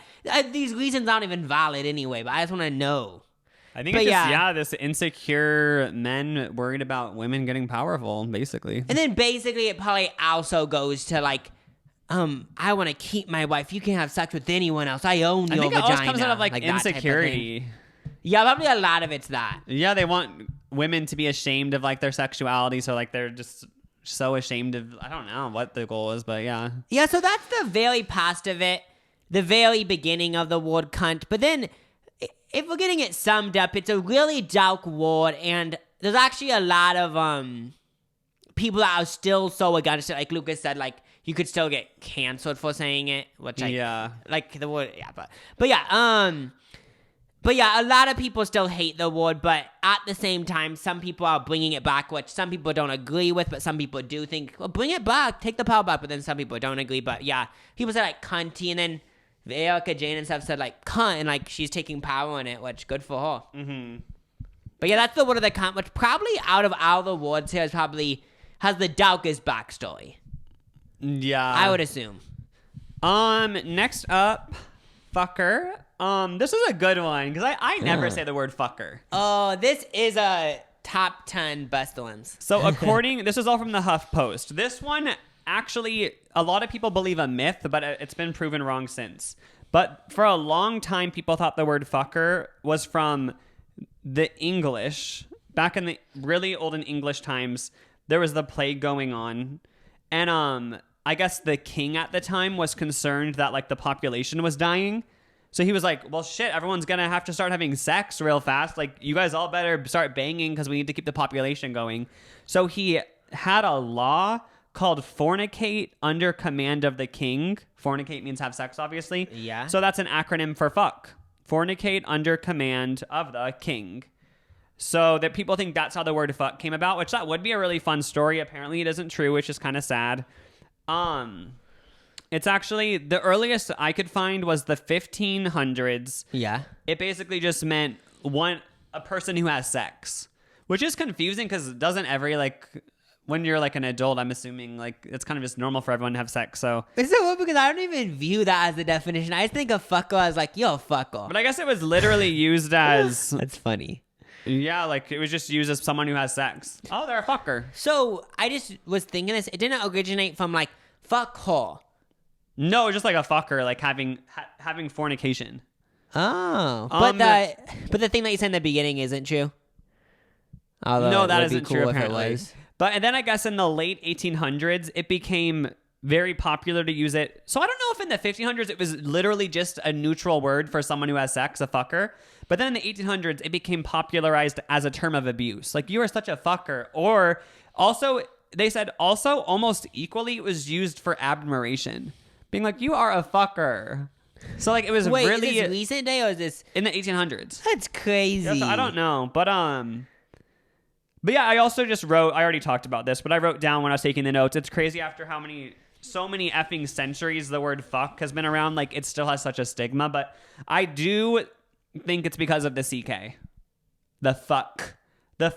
these reasons aren't even valid anyway, but I just want to know. I think it's just, this insecure men worried about women getting powerful, basically. And then, basically, it probably also goes to, like, I want to keep my wife. You can have sex with anyone else. I own your vagina. I think it always comes out of, like insecurity. Yeah, probably a lot of it's that. Yeah, they want women to be ashamed of, like, their sexuality, so, like, they're just... so ashamed of, I don't know what the goal is, but yeah. Yeah, so that's the very past of it, the very beginning of the word cunt. But then, if we're getting it summed up, it's a really dark word, and there's actually a lot of people that are still so against it. Like Lucas said, like, you could still get canceled for saying it, which like the word, yeah, but yeah, But yeah, a lot of people still hate the word, but at the same time, some people are bringing it back, which some people don't agree with, but some people do think, well, bring it back, take the power back, but then some people don't agree. But yeah, people say like cunty, and then Erica Jane and stuff said like cunt, and like she's taking power in it, which good for her. Mm-hmm. But yeah, that's the word of the cunt, which probably out of all the words here has the darkest backstory. Yeah. I would assume. Next up... fucker. This is a good one because I never say the word fucker. Oh, this is a top 10 best ones. So this is all from the HuffPost. This one, actually, a lot of people believe a myth, but it's been proven wrong since. But for a long time, people thought the word fucker was from the English. Back in the really olden English times, there was the plague going on. And I guess the king at the time was concerned that like the population was dying. So he was like, well, shit, everyone's going to have to start having sex real fast. Like, you guys all better start banging because we need to keep the population going. So he had a law called fornicate under command of the king. Fornicate means have sex, obviously. Yeah. So that's an acronym for fuck. Fornicate under command of the king. So that people think that's how the word fuck came about, which that would be a really fun story. Apparently it isn't true, which is kind of sad. It's actually, the earliest I could find was the 1500s. Yeah. It basically just meant a person who has sex, which is confusing because doesn't every, like, when you're like an adult, I'm assuming like it's kind of just normal for everyone to have sex. So It's so weird because I don't even view that as the definition. I just think of fucko as like, yo, fucko. but I guess it was literally used as, That's funny. yeah, like it was just used as someone who has sex. Oh, they're a fucker. So I just was thinking this. It didn't originate from like fuck hole. No, just like a fucker, like having fornication. Oh, but the thing that you said in the beginning isn't true. Although No, it that would be isn't cool true, if it apparently. was. But and then I guess in the late 1800s, it became very popular to use it. So I don't know if in the 1500s it was literally just a neutral word for someone who has sex, a fucker. But then in the 1800s, it became popularized as a term of abuse. Like, you are such a fucker. Or also, they said also almost equally it was used for admiration. Being like, you are a fucker. So like it was Wait, really is this recent day or is this? in the 1800s. That's crazy. Yes, I don't know, but yeah, I also just wrote. I already talked about this, but I wrote down when I was taking the notes. It's crazy after so many effing centuries the word fuck has been around. Like, it still has such a stigma, but I do think it's because of the CK, the fuck, the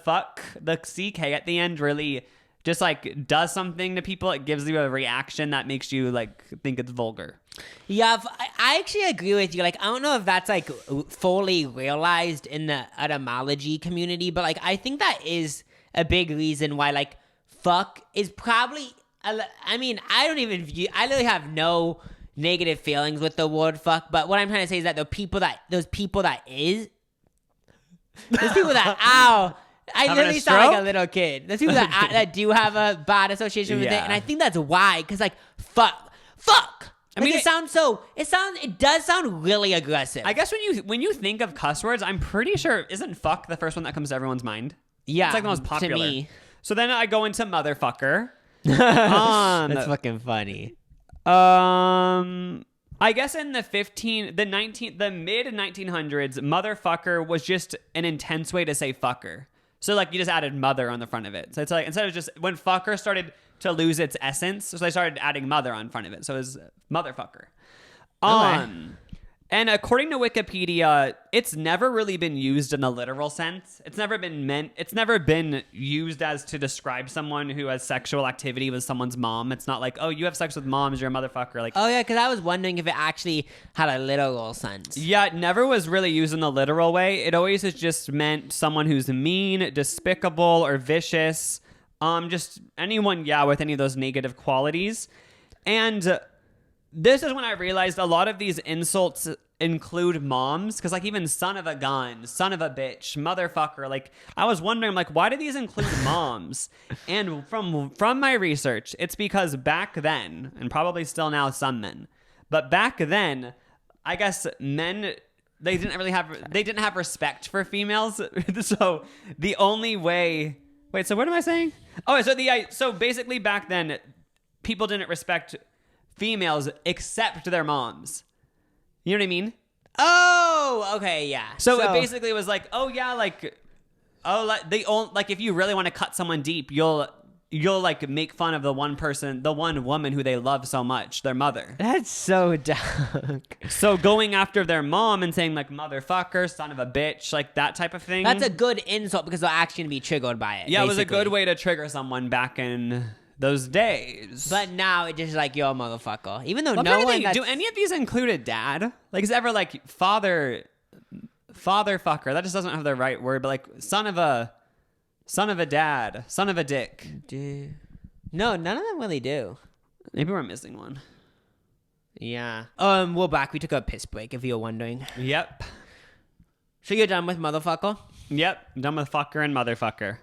CK at the end really just like does something to people. It gives you a reaction that makes you like think it's vulgar. Yeah, I actually agree with you. Like, I don't know if that's like fully realized in the etymology community, but like I think that is a big reason why like fuck is probably. I mean, I literally have no negative feelings with the word fuck, but what I'm trying to say is that those people that ow. I literally sound like a little kid. There's people that do have a bad association with it, and I think that's why. Because like fuck. I mean, it does sound really aggressive. I guess when you think of cuss words, I'm pretty sure isn't fuck the first one that comes to everyone's mind? Yeah, it's like the most popular. To me. So then I go into motherfucker. That's fucking funny. I guess in the mid 1900s, motherfucker was just an intense way to say fucker. So like you just added mother on the front of it. So it's like instead of just when fucker started to lose its essence, so they started adding mother on front of it. So it was motherfucker. Okay. And according to Wikipedia, it's never really been used in the literal sense. It's never been used as to describe someone who has sexual activity with someone's mom. It's not like, oh, you have sex with moms, you're a motherfucker. Like, oh yeah, because I was wondering if it actually had a literal sense. Yeah, it never was really used in the literal way. It always has just meant someone who's mean, despicable, or vicious. Just anyone, with any of those negative qualities. And this is when I realized a lot of these insults include moms, because like even son of a gun, son of a bitch, motherfucker, like I was wondering like why do these include moms? And from my research, it's because back then, and probably still now some men, but back then I guess men, they didn't have respect for females. So the only way, so what am I saying? Oh, so basically back then people didn't respect females except their moms. You know what I mean? Oh, okay, yeah. So it basically was like, oh yeah, like, oh, like if you really want to cut someone deep, you'll like make fun of the one woman who they love so much, their mother. That's so dark. So going after their mom and saying like motherfucker, son of a bitch, like that type of thing. That's a good insult because they're actually gonna be triggered by it. Yeah, basically. It was a good way to trigger someone back in those days. But now it's just like, yo, motherfucker. Even though Well, no I'm one. trying to think, do any of these include a dad? Like, is it ever like father fucker? That just doesn't have the right word, but like son of a dad, son of a dick. No, none of them really do. Maybe we're missing one. Yeah. We're back. We took a piss break, if you're wondering. Yep. So you're done with motherfucker? Yep. Done with fucker and motherfucker.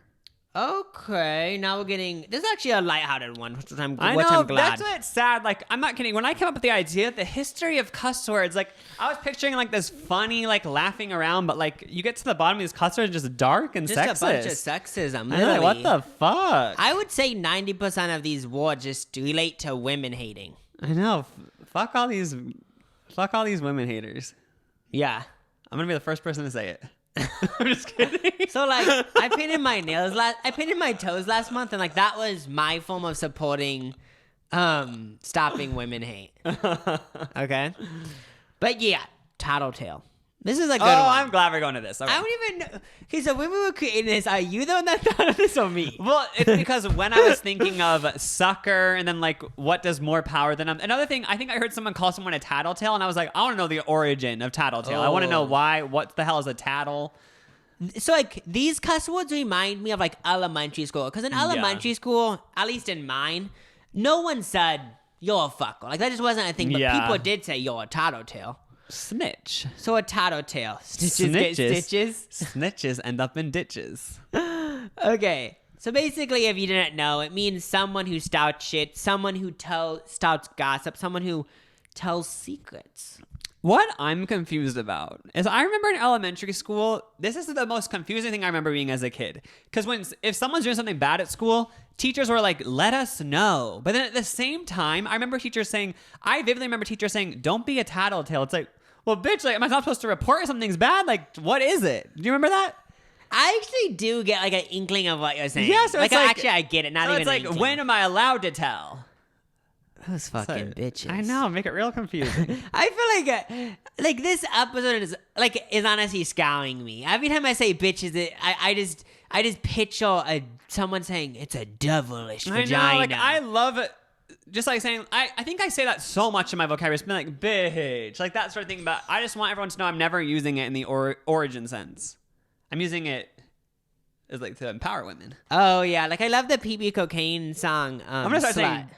Okay, now we're getting... This is actually a lighthearted one, which I'm I glad. know, that's what's sad. Like, I'm not kidding. When I came up with the idea, the history of cuss words, like, I was picturing, like, this funny, like, laughing around, but, like, you get to the bottom of these cuss words, just dark and just sexist. a bunch of sexism, I know, literally. what the fuck? I would say 90% of these words just relate to women hating. I know. Fuck all these women haters. Yeah. I'm gonna be the first person to say it. I'm just kidding. So, like, I painted my toes last month, and, like, that was my form of supporting stopping women hate. Okay? But, yeah, tattletale. This is a good one. I'm glad we're going to this. Okay. I don't even know. Okay, so when we were creating this, are you the one that thought of this or me? Well, it's because when I was thinking of sucker and then like what does more power than another thing, I think I heard someone call someone a tattletale, and I was like, I want to know the origin of tattletale. I want to know why. What the hell is a tattle? So like these cuss words remind me of like elementary school, because in elementary school, at least in mine, no one said you're a fucker. Like that just wasn't a thing, but people did say you're a tattletale. Snitch. So a tattletale. Stitches get stitches. Snitches end up in ditches. Okay. So basically, if you didn't know, it means someone who starts shit, someone who starts gossip, someone who tells secrets. What I'm confused about is I remember in elementary school, this is the most confusing thing I remember being as a kid. Because if someone's doing something bad at school, teachers were like, let us know. But then at the same time, I vividly remember teachers saying, don't be a tattletale. It's like, well, bitch, like, am I not supposed to report if something's bad? Like, what is it? Do you remember that? I actually do get like an inkling of what you're saying. Yeah, so like, it's like actually, I get it. Not so even it's like, inkling. when am I allowed to tell? Those fucking bitches. I know, make it real confusing. I feel like this episode is honestly scowling me. Every time I say bitches, I just picture someone saying it's a devilish vagina. I know, like I love it. Just like saying, I think I say that so much in my vocabulary. It's been like bitch, like that sort of thing. But I just want everyone to know I'm never using it in the origin sense. I'm using it as like to empower women. Oh yeah, like I love the PB Cocaine song. I'm gonna start saying.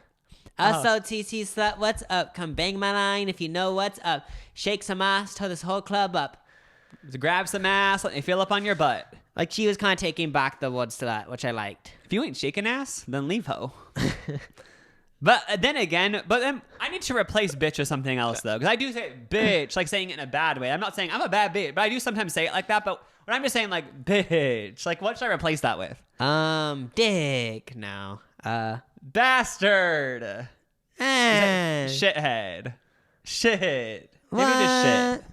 SOTT slut, what's up? Come bang my line if you know what's up. Shake some ass, toe this whole club up. Grab some ass, let me feel up on your butt. Like she was kind of taking back the words to that, which I liked. If you ain't shaking ass, then leave ho. But then I need to replace bitch with something else though, because I do say bitch, like saying it in a bad way. I'm not saying I'm a bad bitch, but I do sometimes say it like that. But when I'm just saying like bitch, like what should I replace that with? Dick. No. Bastard. Shithead. Shit. Maybe just shit.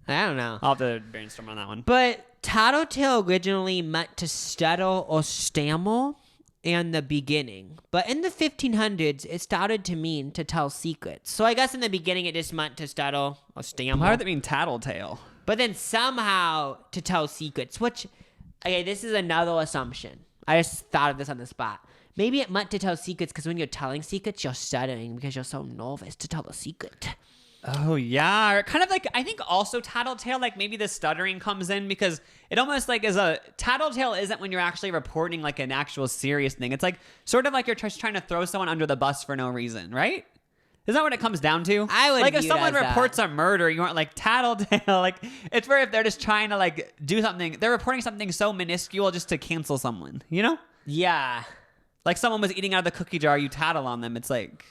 I don't know. I'll have to brainstorm on that one. But tattletale originally meant to stutter or stammer in the beginning. But in the 1500s, it started to mean to tell secrets. So I guess in the beginning, it just meant to stutter or stammer. Why would that mean tattletale? But then somehow to tell secrets, which, okay, this is another assumption. I just thought of this on the spot. Maybe it meant to tell secrets because when you're telling secrets, you're stuttering because you're so nervous to tell a secret. Oh, yeah. Or kind of like, I think also tattletale, like maybe the stuttering comes in because it almost like is a tattletale isn't when you're actually reporting like an actual serious thing. It's like sort of like you're just trying to throw someone under the bus for no reason, right? Isn't that what it comes down to? I would like if view it someone as reports that. a murder, you aren't like tattletale. Like it's where if they're just trying to like do something, they're reporting something so minuscule just to cancel someone, you know? Yeah. Like someone was eating out of the cookie jar, you tattle on them. It's like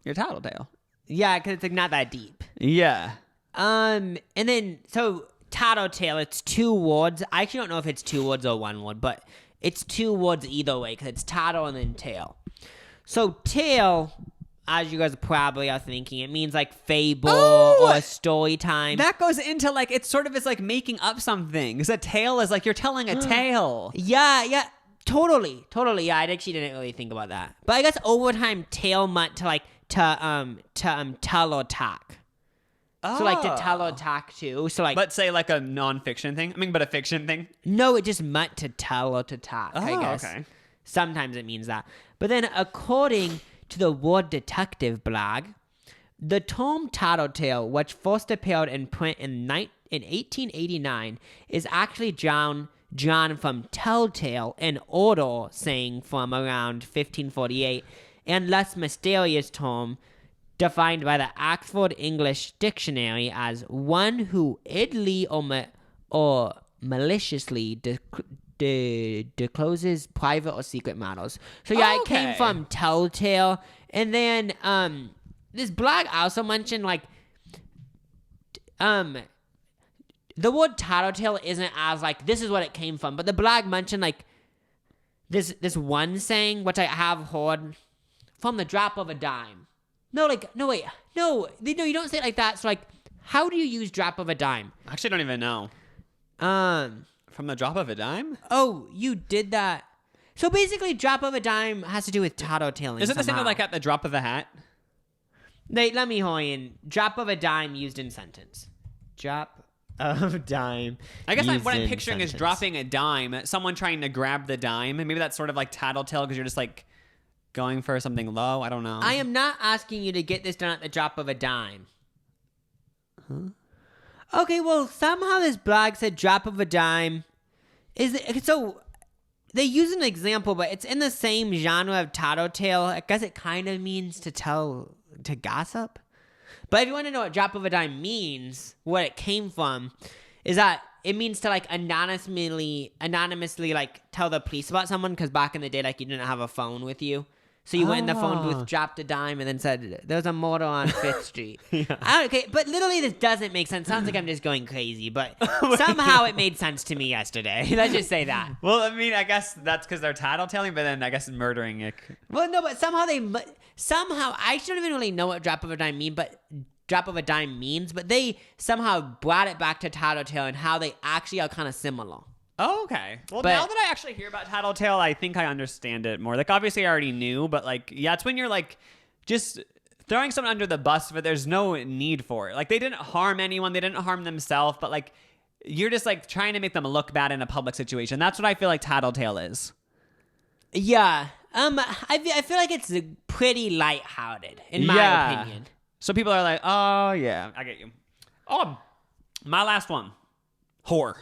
you're tattletale. Yeah, because it's like not that deep. Yeah. And then so tattletale, it's two words. I actually don't know if it's two words or one word, but it's two words either way because it's tattle and then tail. So tail, as you guys probably are thinking, it means like fable or story time. That goes into like it's sort of is like making up something. Because a tale is like you're telling a tale. Yeah. Totally. Yeah, I actually didn't really think about that. But I guess over time, tail meant to like tell or talk. Oh. So like to tell or talk to. So like, but say like a non-fiction thing. I mean, but a fiction thing. no, it just meant to tell or to talk. I Oh, guess. okay. Sometimes it means that. But then according to the Word Detective blog, the term tattletale, which first appeared in print in 1889, is actually drawn from telltale, an older saying from around 1548, and less mysterious term defined by the Oxford English Dictionary as one who idly or maliciously discloses private or secret matters. So yeah, It came from telltale, and then this blog also mentioned like the word tattletale isn't as like this is what it came from, but the blog mentioned like this one saying which I have heard from the drop of a dime. No, you don't say it like that. So like, how do you use drop of a dime? I actually don't even know. From the drop of a dime? Oh, you did that. So basically, drop of a dime has to do with tattletaling. Is it the same like at the drop of a hat? Let me hurry in. Drop of a dime used in sentence. Drop of dime. I guess what I'm picturing is dropping a dime, someone trying to grab the dime, and maybe that's sort of like tattletale because you're just like going for something low. I don't know. I am not asking you to get this done at the drop of a dime. Huh? Okay, well, somehow this blog said drop of a dime. So they use an example, but it's in the same genre of tattletale. I guess it kind of means to gossip. But if you want to know what drop of a dime means, what it came from, is that it means to like anonymously like tell the police about someone, because back in the day, like you didn't have a phone with you. So you went in the phone booth, dropped a dime, and then said, there's a murder on 5th Street. Yeah. Okay, but literally this doesn't make sense. Sounds like I'm just going crazy, but somehow it made sense to me yesterday. Let's just say that. Well, I mean, I guess that's because they're tattletaling, but then I guess murdering it. Well, no, but somehow I don't even really know what drop of a dime means, but they somehow brought it back to tattletale and how they actually are kind of similar. Oh, okay. Well, now that I actually hear about tattletale, I think I understand it more. Like, obviously, I already knew, but like, yeah, it's when you're like just throwing someone under the bus, but there's no need for it. Like, they didn't harm anyone, they didn't harm themselves, but like, you're just like trying to make them look bad in a public situation. That's what I feel like tattletale is. Yeah. I feel like it's pretty lighthearted in my opinion. So people are like, oh yeah, I get you. Oh, my last one, whore.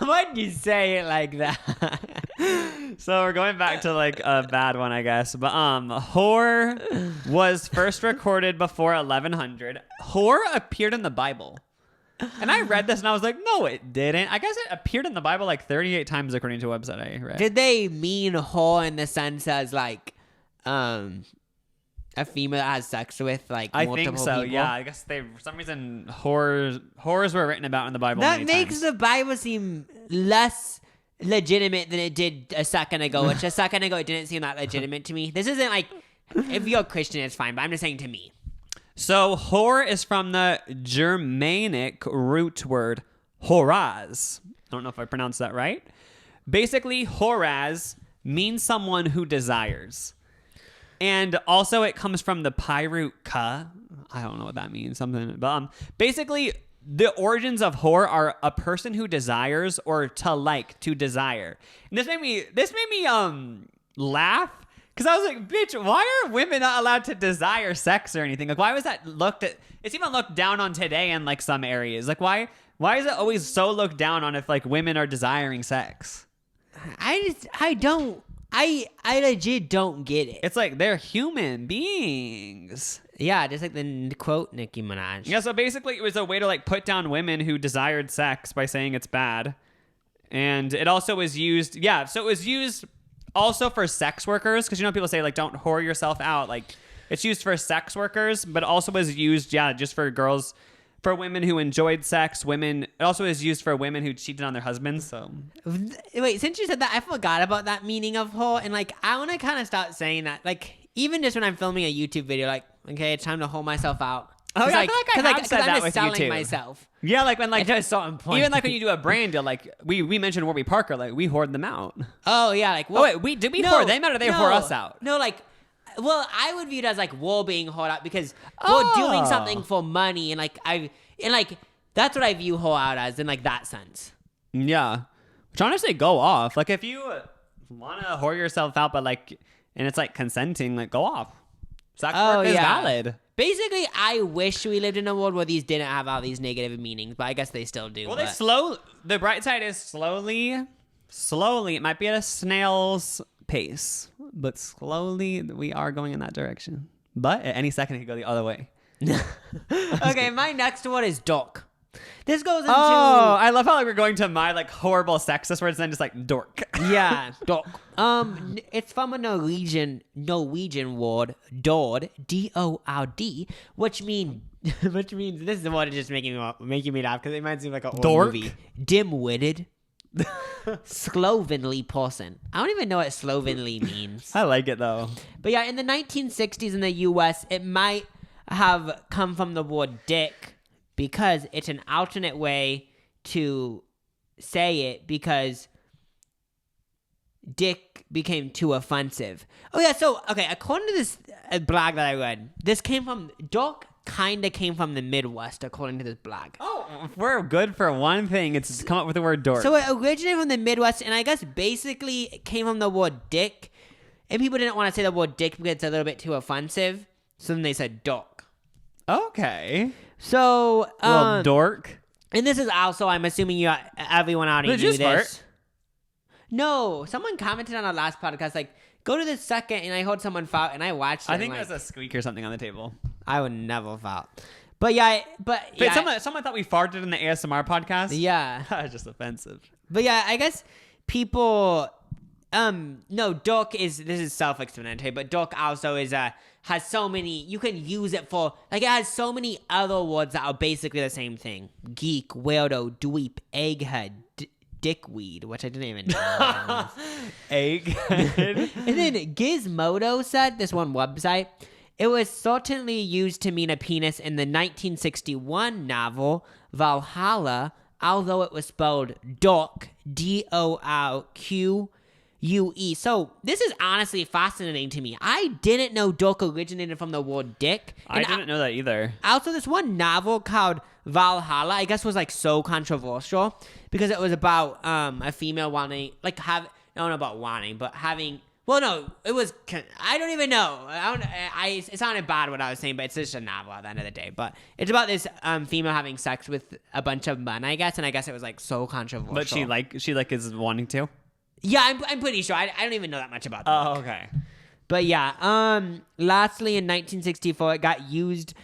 Why'd you say it like that? So we're going back to like a bad one, I guess. But whore was first recorded before 1100. Whore appeared in the Bible. And I read this and I was like, no, it didn't. I guess it appeared in the Bible like 38 times according to a website I read. Did they mean whore in the sense as like a female that has sex with like multiple think so, people? Yeah. I guess for some reason horrors were written about in the Bible. That makes the Bible seem less legitimate than it did a second ago, which a second ago it didn't seem that legitimate to me. This isn't like, if you're a Christian, it's fine, but I'm just saying to me. So whore is from the Germanic root word horaz. I don't know if I pronounced that right. Basically, horaz means someone who desires. And also it comes from the Pi root ka. I don't know what that means. Something, but basically the origins of whore are a person who desires or to desire. And this made me laugh because I was like, bitch, why are women not allowed to desire sex or anything? Like, why was that it's even looked down on today in like some areas. Like, why is it always so looked down on if like women are desiring sex? I legit don't get it. It's like they're human beings. Yeah, just like the quote Nicki Minaj. Yeah, so basically it was a way to like put down women who desired sex by saying it's bad. And it also was used, so it was used also for sex workers, because people say like don't whore yourself out. Like it's used for sex workers, but also was used just for girls, for women who enjoyed sex. It also is used for women who cheated on their husbands. So wait, since you said that, I forgot about that meaning of whore, and like I want to kind of start saying that, like even just when I'm filming a YouTube video, like okay, it's time to whore myself out. Oh yeah, I feel like I have said that with you too. I'm just selling myself. Yeah, like when like at a certain point. Even like when you do a brand deal, like we mentioned Warby Parker, like we whored them out. Oh yeah, like did we whore them out or they whore us out? No, like. Well, I would view it as like we're being whored out because we're doing something for money, and like that's what I view whore out as in like that sense. Yeah, which honestly go off. Like if you want to whore yourself out, but like, and it's like consenting, like go off. Sex work is valid. Basically, I wish we lived in a world where these didn't have all these negative meanings, but I guess they still do. Well, the bright side is slowly, it might be at a snail's pace, but slowly we are going in that direction. But at any second, it could go the other way. Okay, my next one is dork. This goes into... Oh, I love how we're going to my like horrible sexist words and then just like dork. Yeah, dork. It's from a Norwegian word, dord, D-O-R-D, which means this is the one that's just making me laugh because it might seem like a old movie. Dim-witted, slovenly person. I don't even know what slovenly means. I like it though. But yeah, in the 1960s in the U.S., it might have come from the word dick because it's an alternate way to say it because dick became too offensive. Oh yeah, so okay, according to this blog that I read, this dork kind of came from the Midwest, according to this blog. Oh, we're good for one thing. It's come up with the word dork. So it originated from the Midwest, and I guess basically it came from the word dick, and people didn't want to say the word dick because it's a little bit too offensive, so then they said dork. Okay. So, dork. And this is also, I'm assuming everyone already knew this. Fart? No, someone commented on our last podcast, like, go to the second, and I heard someone fart, and I watched it. I think there's a squeak or something on the table. I would never fart. But yeah, Wait, someone thought we farted in the ASMR podcast? Yeah. That's just offensive. But yeah, I guess people, no, dork this is self-explanatory, but dork also has so many, you can use it for, like it has so many other words that are basically the same thing. Geek, weirdo, dweep, egghead, dickweed, which I didn't even know. Egghead. And then Gizmodo said, this one website, it was certainly used to mean a penis in the 1961 novel Valhalla, although it was spelled dork, D-O-R-Q-U-E. So this is honestly fascinating to me. I didn't know dork originated from the word dick. I didn't know that either. Also, this one novel called Valhalla, I guess, was like so controversial because it was about a female wanting, like I don't know about wanting, but having. Well, no, it was. I don't even know. It sounded bad what I was saying, but it's just a novel at the end of the day. But it's about this female having sex with a bunch of men, I guess, and I guess it was like so controversial. But she is wanting to. Yeah, I'm pretty sure. I don't even know that much about that. Oh, okay. But yeah, lastly, in 1964, it got used.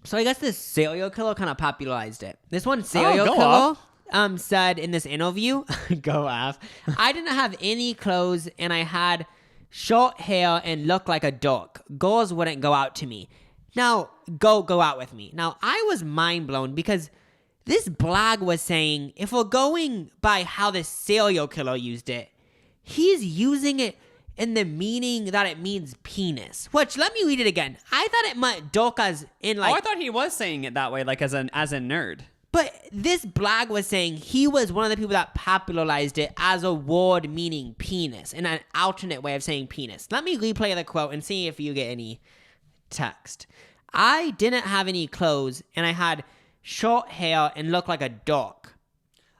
So I guess this serial killer kind of popularized it. This one serial killer said in this interview, go off, I didn't have any clothes and I had short hair and looked like a dork. Girls wouldn't go out to me. Now, go out with me. Now, I was mind blown because this blog was saying, if we're going by how this serial killer used it, he's using it in the meaning that it means penis. Which, let me read it again. I thought it meant dork as in like... Oh, I thought he was saying it that way, like as a nerd. But this blog was saying he was one of the people that popularized it as a word meaning penis, in an alternate way of saying penis. Let me replay the quote and see if you get any text. I didn't have any clothes and I had short hair and looked like a dork.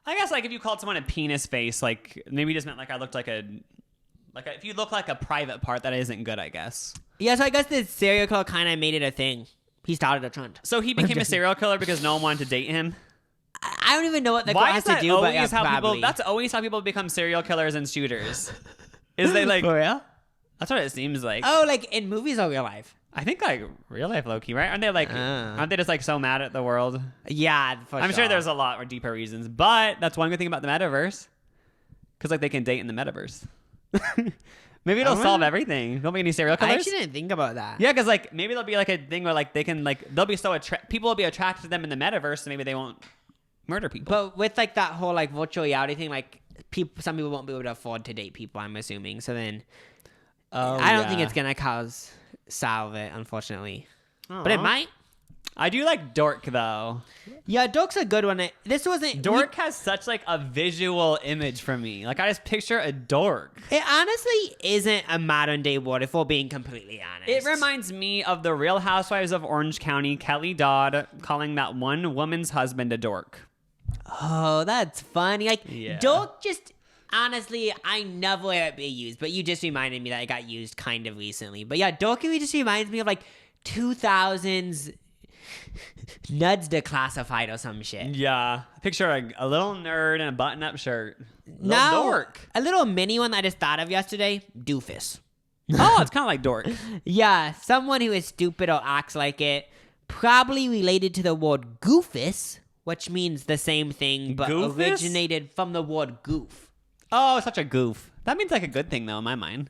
I guess like if you called someone a penis face, like maybe just meant like I looked like if you look like a private part, that isn't good, I guess. Yeah, so I guess this serial killer kind of made it a thing. He started a trend. So he became a serial killer because no one wanted to date him? I don't even know what the girl has to do, but yeah, probably. That's always how people become serial killers and shooters. Is they like... For real? That's what it seems like. Oh, like in movies or real life? I think like real life low-key, right? Aren't they like... Aren't they just like so mad at the world? Yeah, for I'm sure there's a lot more deeper reasons, but that's one good thing about the metaverse. Because like they can date in the metaverse. Maybe it'll solve everything. Don't be any serial killers. I actually didn't think about that. Yeah, because like maybe there'll be like a thing where like they can like they'll be so people will be attracted to them in the metaverse, so maybe they won't murder people. But with like that whole like virtual reality thing, like some people won't be able to afford to date people. I'm assuming. So then, I don't think it's gonna solve it, unfortunately. Aww. But it might. I do like dork though. Yeah, dork's a good one. This wasn't... Dork has such like a visual image for me. Like I just picture a dork. It honestly isn't a modern day word if we're being completely honest. It reminds me of the Real Housewives of Orange County, Kelly Dodd calling that one woman's husband a dork. Oh, that's funny. Like dork just... honestly, I never hear it be used, but you just reminded me that it got used kind of recently. But yeah, dorky just reminds me of like 2000s Nuds Declassified or some shit. Yeah. Picture a little nerd in a button-up shirt. Now, Dork. a little mini one that I just thought of yesterday, doofus. Oh, it's kind of like dork. Yeah, someone who is stupid or acts like it, probably related to the word goofus, which means the same thing, but Goofus? originated from the word goof. Oh, such a goof. That means like a good thing, though, in my mind.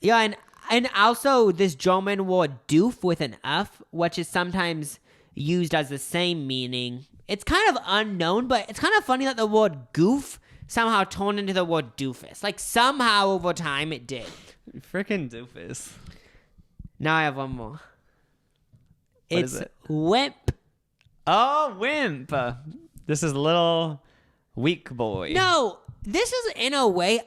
Yeah, and also this German word doof with an F, which is sometimes used as the same meaning. It's kind of unknown, but it's kind of funny that the word goof somehow turned into the word doofus. Like, somehow over time it did. Freaking doofus. Now I have one more. What It's is it? wimp. Oh, wimp. This is little weak boy. No, this is in a way,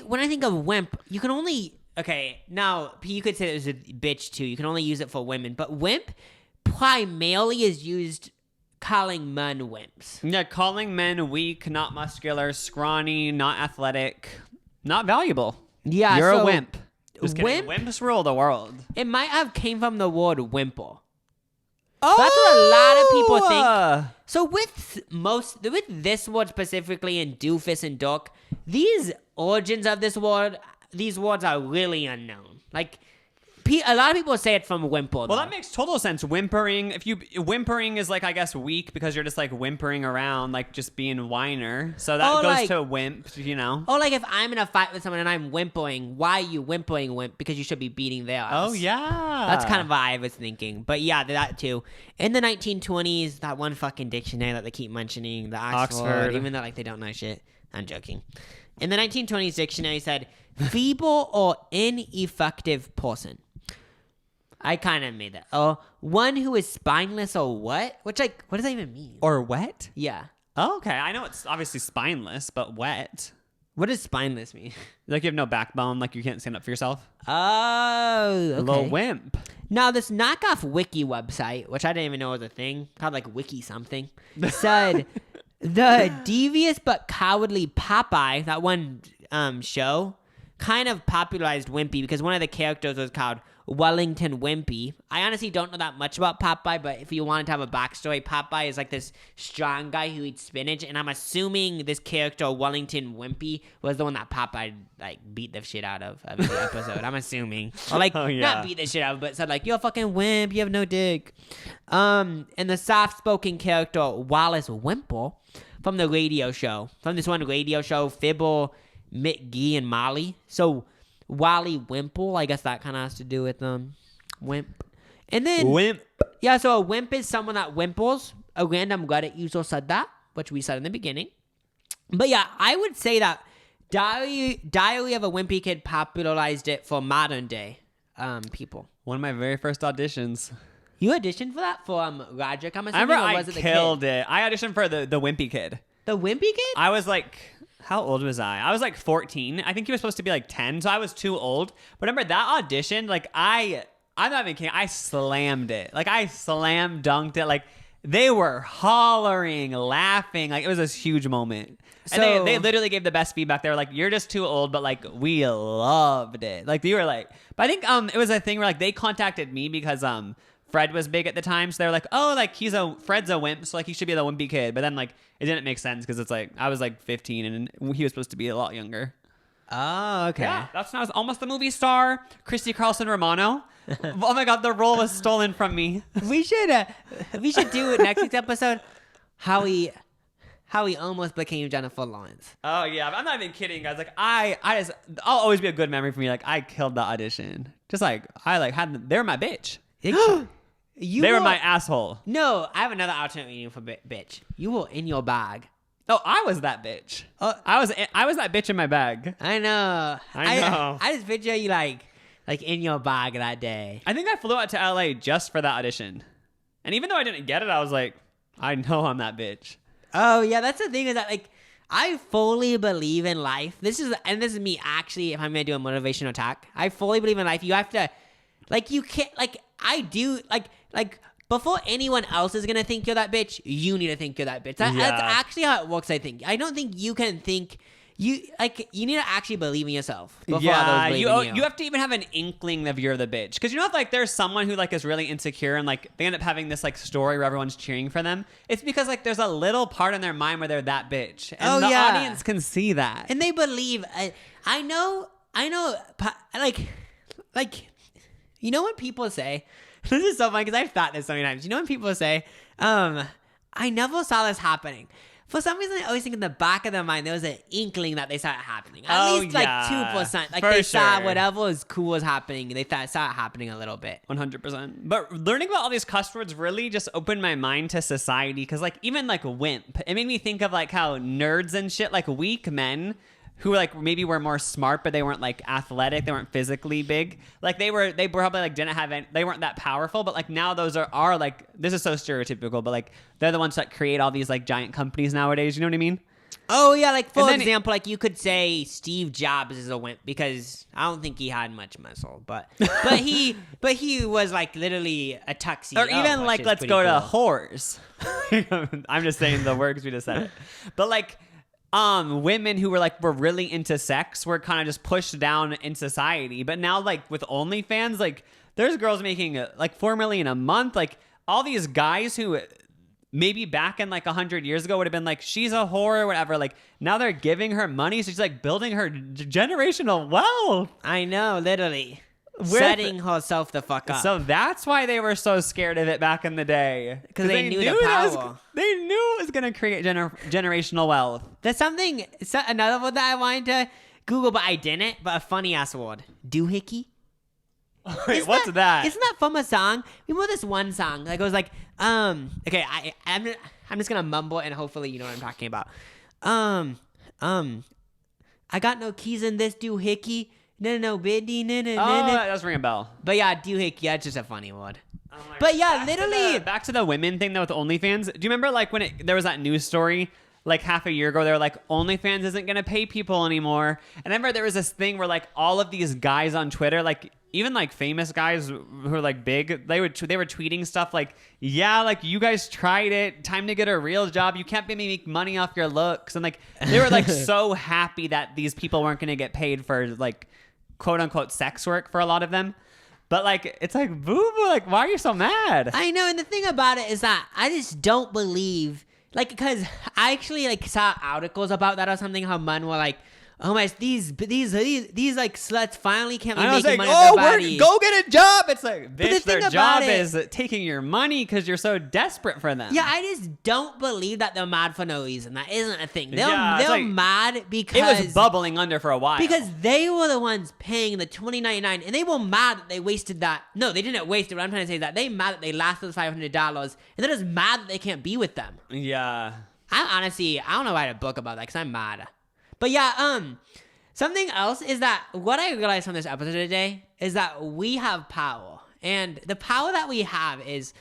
when I think of wimp, you can only, okay, now you could say it was a bitch too. You can only use it for women, but wimp primarily is used calling men wimps. Yeah, calling men weak, not muscular, scrawny, not athletic, not valuable. Yeah, You're so a wimp. Just kidding. wimp- Wimps rule the world. It might have came from the word wimple. Oh, that's what a lot of people think. So with this word specifically in doofus and dork, these origins of these words are really unknown. Like, a lot of people say it from wimple. Well, that makes total sense. Whimpering. Whimpering is like, I guess, weak because you're just like whimpering around, like just being whiner. So that goes to wimp, you know. Or like if I'm in a fight with someone and I'm whimpering, why are you whimpering, wimp? Because you should be beating their ass. Oh yeah. That's kind of what I was thinking. But yeah, that too. In the 1920s, that one fucking dictionary that they keep mentioning, the Oxford, even though like they don't know shit. I'm joking. In the 1920s dictionary said, feeble or ineffective person. I kind of made that. Oh, one who is spineless or what? Which, like, what does that even mean? Or wet? Yeah. Oh, okay. I know it's obviously spineless, but wet. What does spineless mean? Like you have no backbone, like you can't stand up for yourself. Oh, okay. A little wimp. Now, this knockoff wiki website, which I didn't even know was a thing, called like wiki something, said the devious but cowardly Popeye, that one show, kind of popularized Wimpy because one of the characters was called Wellington Wimpy. I honestly don't know that much about Popeye, but if you wanted to have a backstory, Popeye is like this strong guy who eats spinach, and I'm assuming this character Wellington Wimpy was the one that Popeye like beat the shit out of every episode. I'm assuming, or like not beat the shit out of, but said like, "You're a fucking wimp, you have no dick." And the soft-spoken character Wallace Wimple from the radio show, from this one radio show, Fibble, McGee, and Molly. So Wally Wimple, I guess that kind of has to do with wimp. And then wimp. Yeah, so a wimp is someone that wimples. A random Reddit user said that, which we said in the beginning. But yeah, I would say that Diary of a Wimpy Kid popularized it for modern day people. One of my very first auditions. You auditioned for that for Logic, I'm I assuming, remember or I was it the killed kid? it. I auditioned for the Wimpy Kid. The Wimpy Kid? I was like, how old was I? I was like 14. I think he was supposed to be like 10, so I was too old. But remember that audition, like I'm not even kidding. I slammed it. Like I slam dunked it. Like they were hollering, laughing. Like it was this huge moment. And So- they literally gave the best feedback. They were like, "You're just too old," but like we loved it. Like you were like, but I think it was a thing where like they contacted me because Fred was big at the time, so they were like, "Oh, like Fred's a wimp, so like he should be the wimpy kid." But then like it didn't make sense because it's like I was like 15 and he was supposed to be a lot younger. Oh, okay. Yeah, that's when I was almost the movie star. Christy Carlson Romano. Oh my god, the role was stolen from me. We should do it next week's episode. How he almost became Jennifer Lawrence. Oh yeah, I'm not even kidding, guys. Like I'll always be a good memory for me. Like I killed the audition. Just like I like had they were my bitch. They were my asshole. No, I have another alternate meaning for bitch. You were in your bag. Oh, I was that bitch. I was that bitch in my bag. I know. I know. I just picture you like in your bag that day. I think I flew out to LA just for that audition. And even though I didn't get it, I was like, I know I'm that bitch. Oh yeah, that's the thing is that like I fully believe in life. This is me actually. If I'm gonna do a motivational talk, I fully believe in life. You have to, like, you can't like I do like before anyone else is gonna think you're that bitch. You need to think you're that bitch. That's actually how it works. I think. I don't think you can think You need to actually believe in yourself. Before Yeah, others believe in you have to even have an inkling of you're the bitch. Because you know if like there's someone who like is really insecure and like they end up having this like story where everyone's cheering for them, it's because like there's a little part in their mind where they're that bitch. And the audience can see that. And they believe. I know, like, you know when people say, this is so funny because I've thought this so many times. You know when people say, I never saw this happening. For some reason, I always think in the back of their mind, there was an inkling that they saw it happening. At least like 2%. Like they saw whatever was cool was happening. They saw it happening a little bit. 100%. But learning about all these cuss words really just opened my mind to society. Because like even like wimp, it made me think of like how nerds and shit, like weak men who like maybe were more smart, but they weren't like athletic, they weren't physically big. Like they probably like didn't have any, they weren't that powerful, but like now those are like, this is so stereotypical, but like they're the ones that create all these like giant companies nowadays. You know what I mean? Oh yeah, like for example, like you could say Steve Jobs is a wimp because I don't think he had much muscle, but he was like literally a tuxedo. Or even like let's go to whores. I'm just saying the words we just said it. But like women who were really into sex were kind of just pushed down in society. But now like with OnlyFans, like there's girls making like $4 million a month. Like all these guys who maybe back in like 100 years ago would have been like, she's a whore or whatever. Like now they're giving her money. So she's like building her generational wealth. I know, literally. Setting herself the fuck up. So that's why they were so scared of it back in the day. Because they knew the power. They knew it was going to create generational wealth. There's another word that I wanted to Google, but I didn't. But a funny ass word. Doohickey. Wait, what's that? Isn't that from a song? Remember this one song? Like it was like, okay, I'm just going to mumble and hopefully you know what I'm talking about. I got no keys in this doohickey. No, biddy, no. That does ring a bell. But yeah, doohickey, yeah, it's just a funny word. Oh but yeah, literally. Back to the women thing though with OnlyFans. Do you remember like when there was that news story like half a year ago? They were like, OnlyFans isn't going to pay people anymore. And I remember there was this thing where like all of these guys on Twitter, like even like famous guys who are like big, they were tweeting stuff like, yeah, like you guys tried it. Time to get a real job. You can't make money off your looks. And like they were like so happy that these people weren't going to get paid for like quote unquote sex work for a lot of them. But like it's like boo boo, like why are you so mad? I know, and the thing about it is that I just don't believe, like, because I actually like saw articles about that or something, how men were like, oh my, these like sluts finally can't be making money with their body. Go get a job. It's like, bitch, their job is taking your money because you're so desperate for them. Yeah, I just don't believe that they're mad for no reason. That isn't a thing. They're like, mad because it was bubbling under for a while. Because they were the ones paying the $20.99, and they were mad that they wasted that. No, they didn't waste it. What I'm trying to say is that they mad that they lost those $500, and they're just mad that they can't be with them. Yeah. I don't know why I write a book about that because I'm mad. But yeah, something else is that what I realized from this episode today is that we have power. And the power that we have is,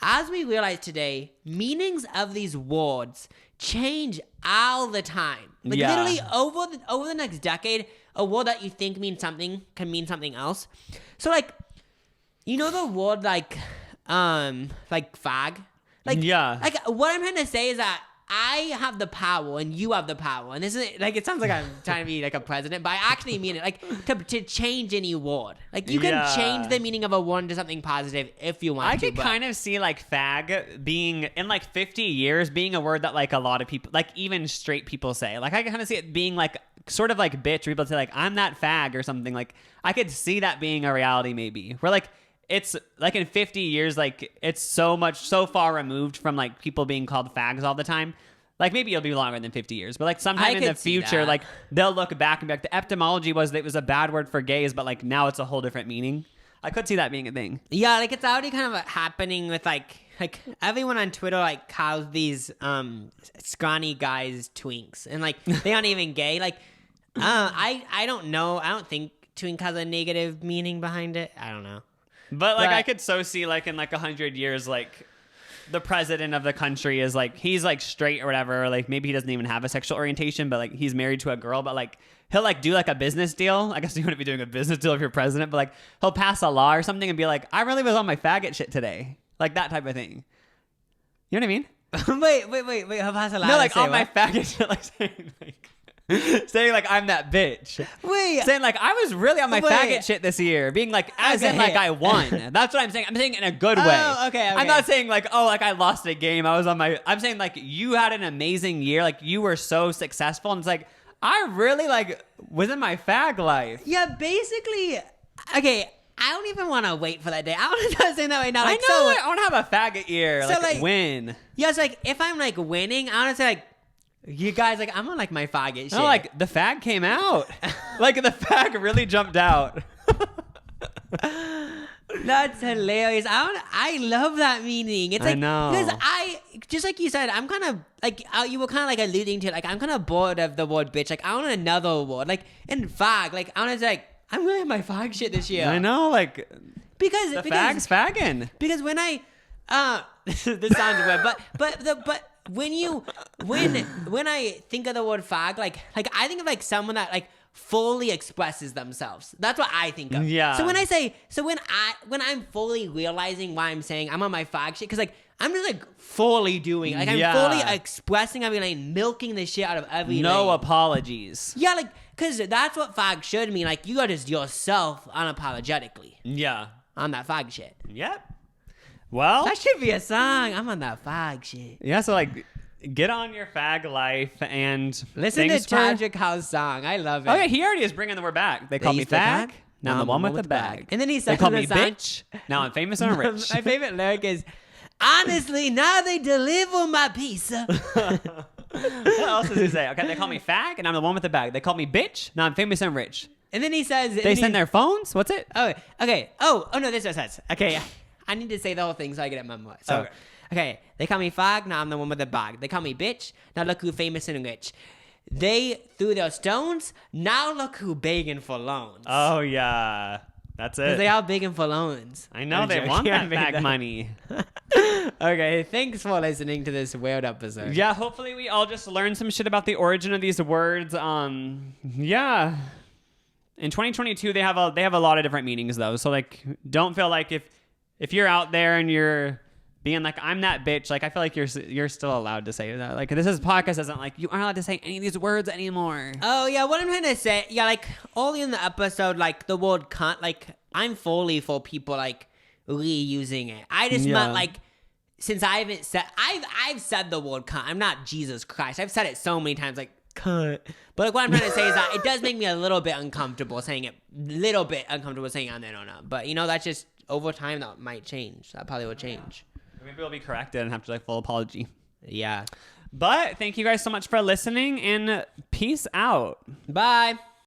as we realize today, meanings of these words change all the time. Like literally over the next decade, a word that you think means something can mean something else. So like, you know the word like fag? Like what I'm trying to say is that I have the power and you have the power. And this is like, it sounds like I'm trying to be like a president, but I actually mean it. Like to change any word. Like you can change the meaning of a word to something positive if you want to. I could kind of see like fag being in like 50 years being a word that like a lot of people, like even straight people say. Like I can kind of see it being like sort of like bitch. People say like, I'm that fag or something. Like I could see that being a reality maybe. Where like, it's like in 50 years, like it's so far removed from like people being called fags all the time. Like maybe it'll be longer than 50 years, but like sometime in the future, like they'll look back and be like, the etymology was that it was a bad word for gays, but like now it's a whole different meaning. I could see that being a thing. Yeah, like it's already kind of happening with like everyone on Twitter like calls these scrawny guys twinks, and like they aren't even gay. Like I don't know. I don't think twink has a negative meaning behind it. I don't know. But like I could so see like in like 100 years, like the president of the country is like, he's like straight or whatever, or like maybe he doesn't even have a sexual orientation, but like he's married to a girl, but like he'll like do like a business deal. I guess you wouldn't be doing a business deal if you're president, but like he'll pass a law or something and be like, I really was on my faggot shit today. Like that type of thing. You know what I mean? wait. He'll pass a law. No, like on my faggot shit, like saying like saying like I'm that bitch. Wait. Saying like I was really on my Wait. faggot shit this year. Being like as in Okay. like I won. That's what I'm saying. I'm saying in a good way. Oh, okay. I'm not saying like oh like I lost a game. I was on my. I'm saying like you had an amazing year. Like you were so successful. And it's like I really like was in my fag life. Yeah, basically. Okay, I don't even want to wait for that day. I want to start saying that right now. Like, I know. I want to have a faggot year. So, Like, like- win. Yeah, it's like if I'm like winning, I want to say like, you guys like I'm on like my faggot shit. No, like the fag came out. Like the fag really jumped out. That's hilarious. I love that meaning. It's I like know. because I just like you said, I'm kind of like you were kind of like alluding to it. Like I'm kind of bored of the word bitch. Like I want another word. Like in fag. Like I want to say like I'm really on my fag shit this year. I know. Like because the fag's fagging. because when I this sounds weird, but when I think of the word fag, like I think of like someone that like fully expresses themselves. That's what I think of. Yeah. So when I'm fully realizing why I'm saying I'm on my fag shit, because like I'm just like fully doing, like I'm Yeah. fully expressing, I'm like milking the shit out of every No lane. apologies. Yeah, like because that's what fag should mean. Like you are just yourself unapologetically Yeah. on that fag shit. Yep. Well. That should be a song. I'm on that fag shit. Yeah. So like, get on your fag life and Listen to thanks for- Tadric House song. I love it. Oh yeah, he already is bringing the word back. They call me used to fag. fag? Now I'm the one with the bag. And then he They said call in the me song- bitch. Now I'm famous and rich. My favorite lyric is, honestly, now they deliver my pizza. What else does he say? Okay, they call me fag, and I'm the one with the bag. They call me bitch. Now I'm famous and rich. And then he says... They send their phones. What's it? Oh, okay. Oh, no, this is what it says. Okay, I need to say the whole thing so I get it memorized. So, okay, they call me fag, now I'm the one with the bag. They call me bitch, now look who famous and rich. They threw their stones, now look who begging for loans. Oh yeah, that's it. Because they are begging for loans. I know I'm they joking. want I that made fag that. money. Okay, thanks for listening to this weird episode. Yeah, hopefully we all just learned some shit about the origin of these words. Yeah. In 2022, they have a lot of different meanings though. So like, don't feel like if you're out there and you're being like I'm that bitch, like I feel like you're still allowed to say that. Like this podcast isn't like you aren't allowed to say any of these words anymore. Oh yeah, what I'm trying to say, yeah, like early in the episode, like the word cunt, like I'm fully for people like reusing it. I just Yeah. meant like since I haven't said I've said the word cunt. I'm not Jesus Christ. I've said it so many times, like cunt. But like what I'm trying to say is that it does make me a little bit uncomfortable saying it. Little bit uncomfortable saying it on there, no. But you know, that's just over time that might change. That probably will change. Maybe we'll be corrected and have to like full apology. Yeah. But thank you guys so much for listening and peace out. Bye.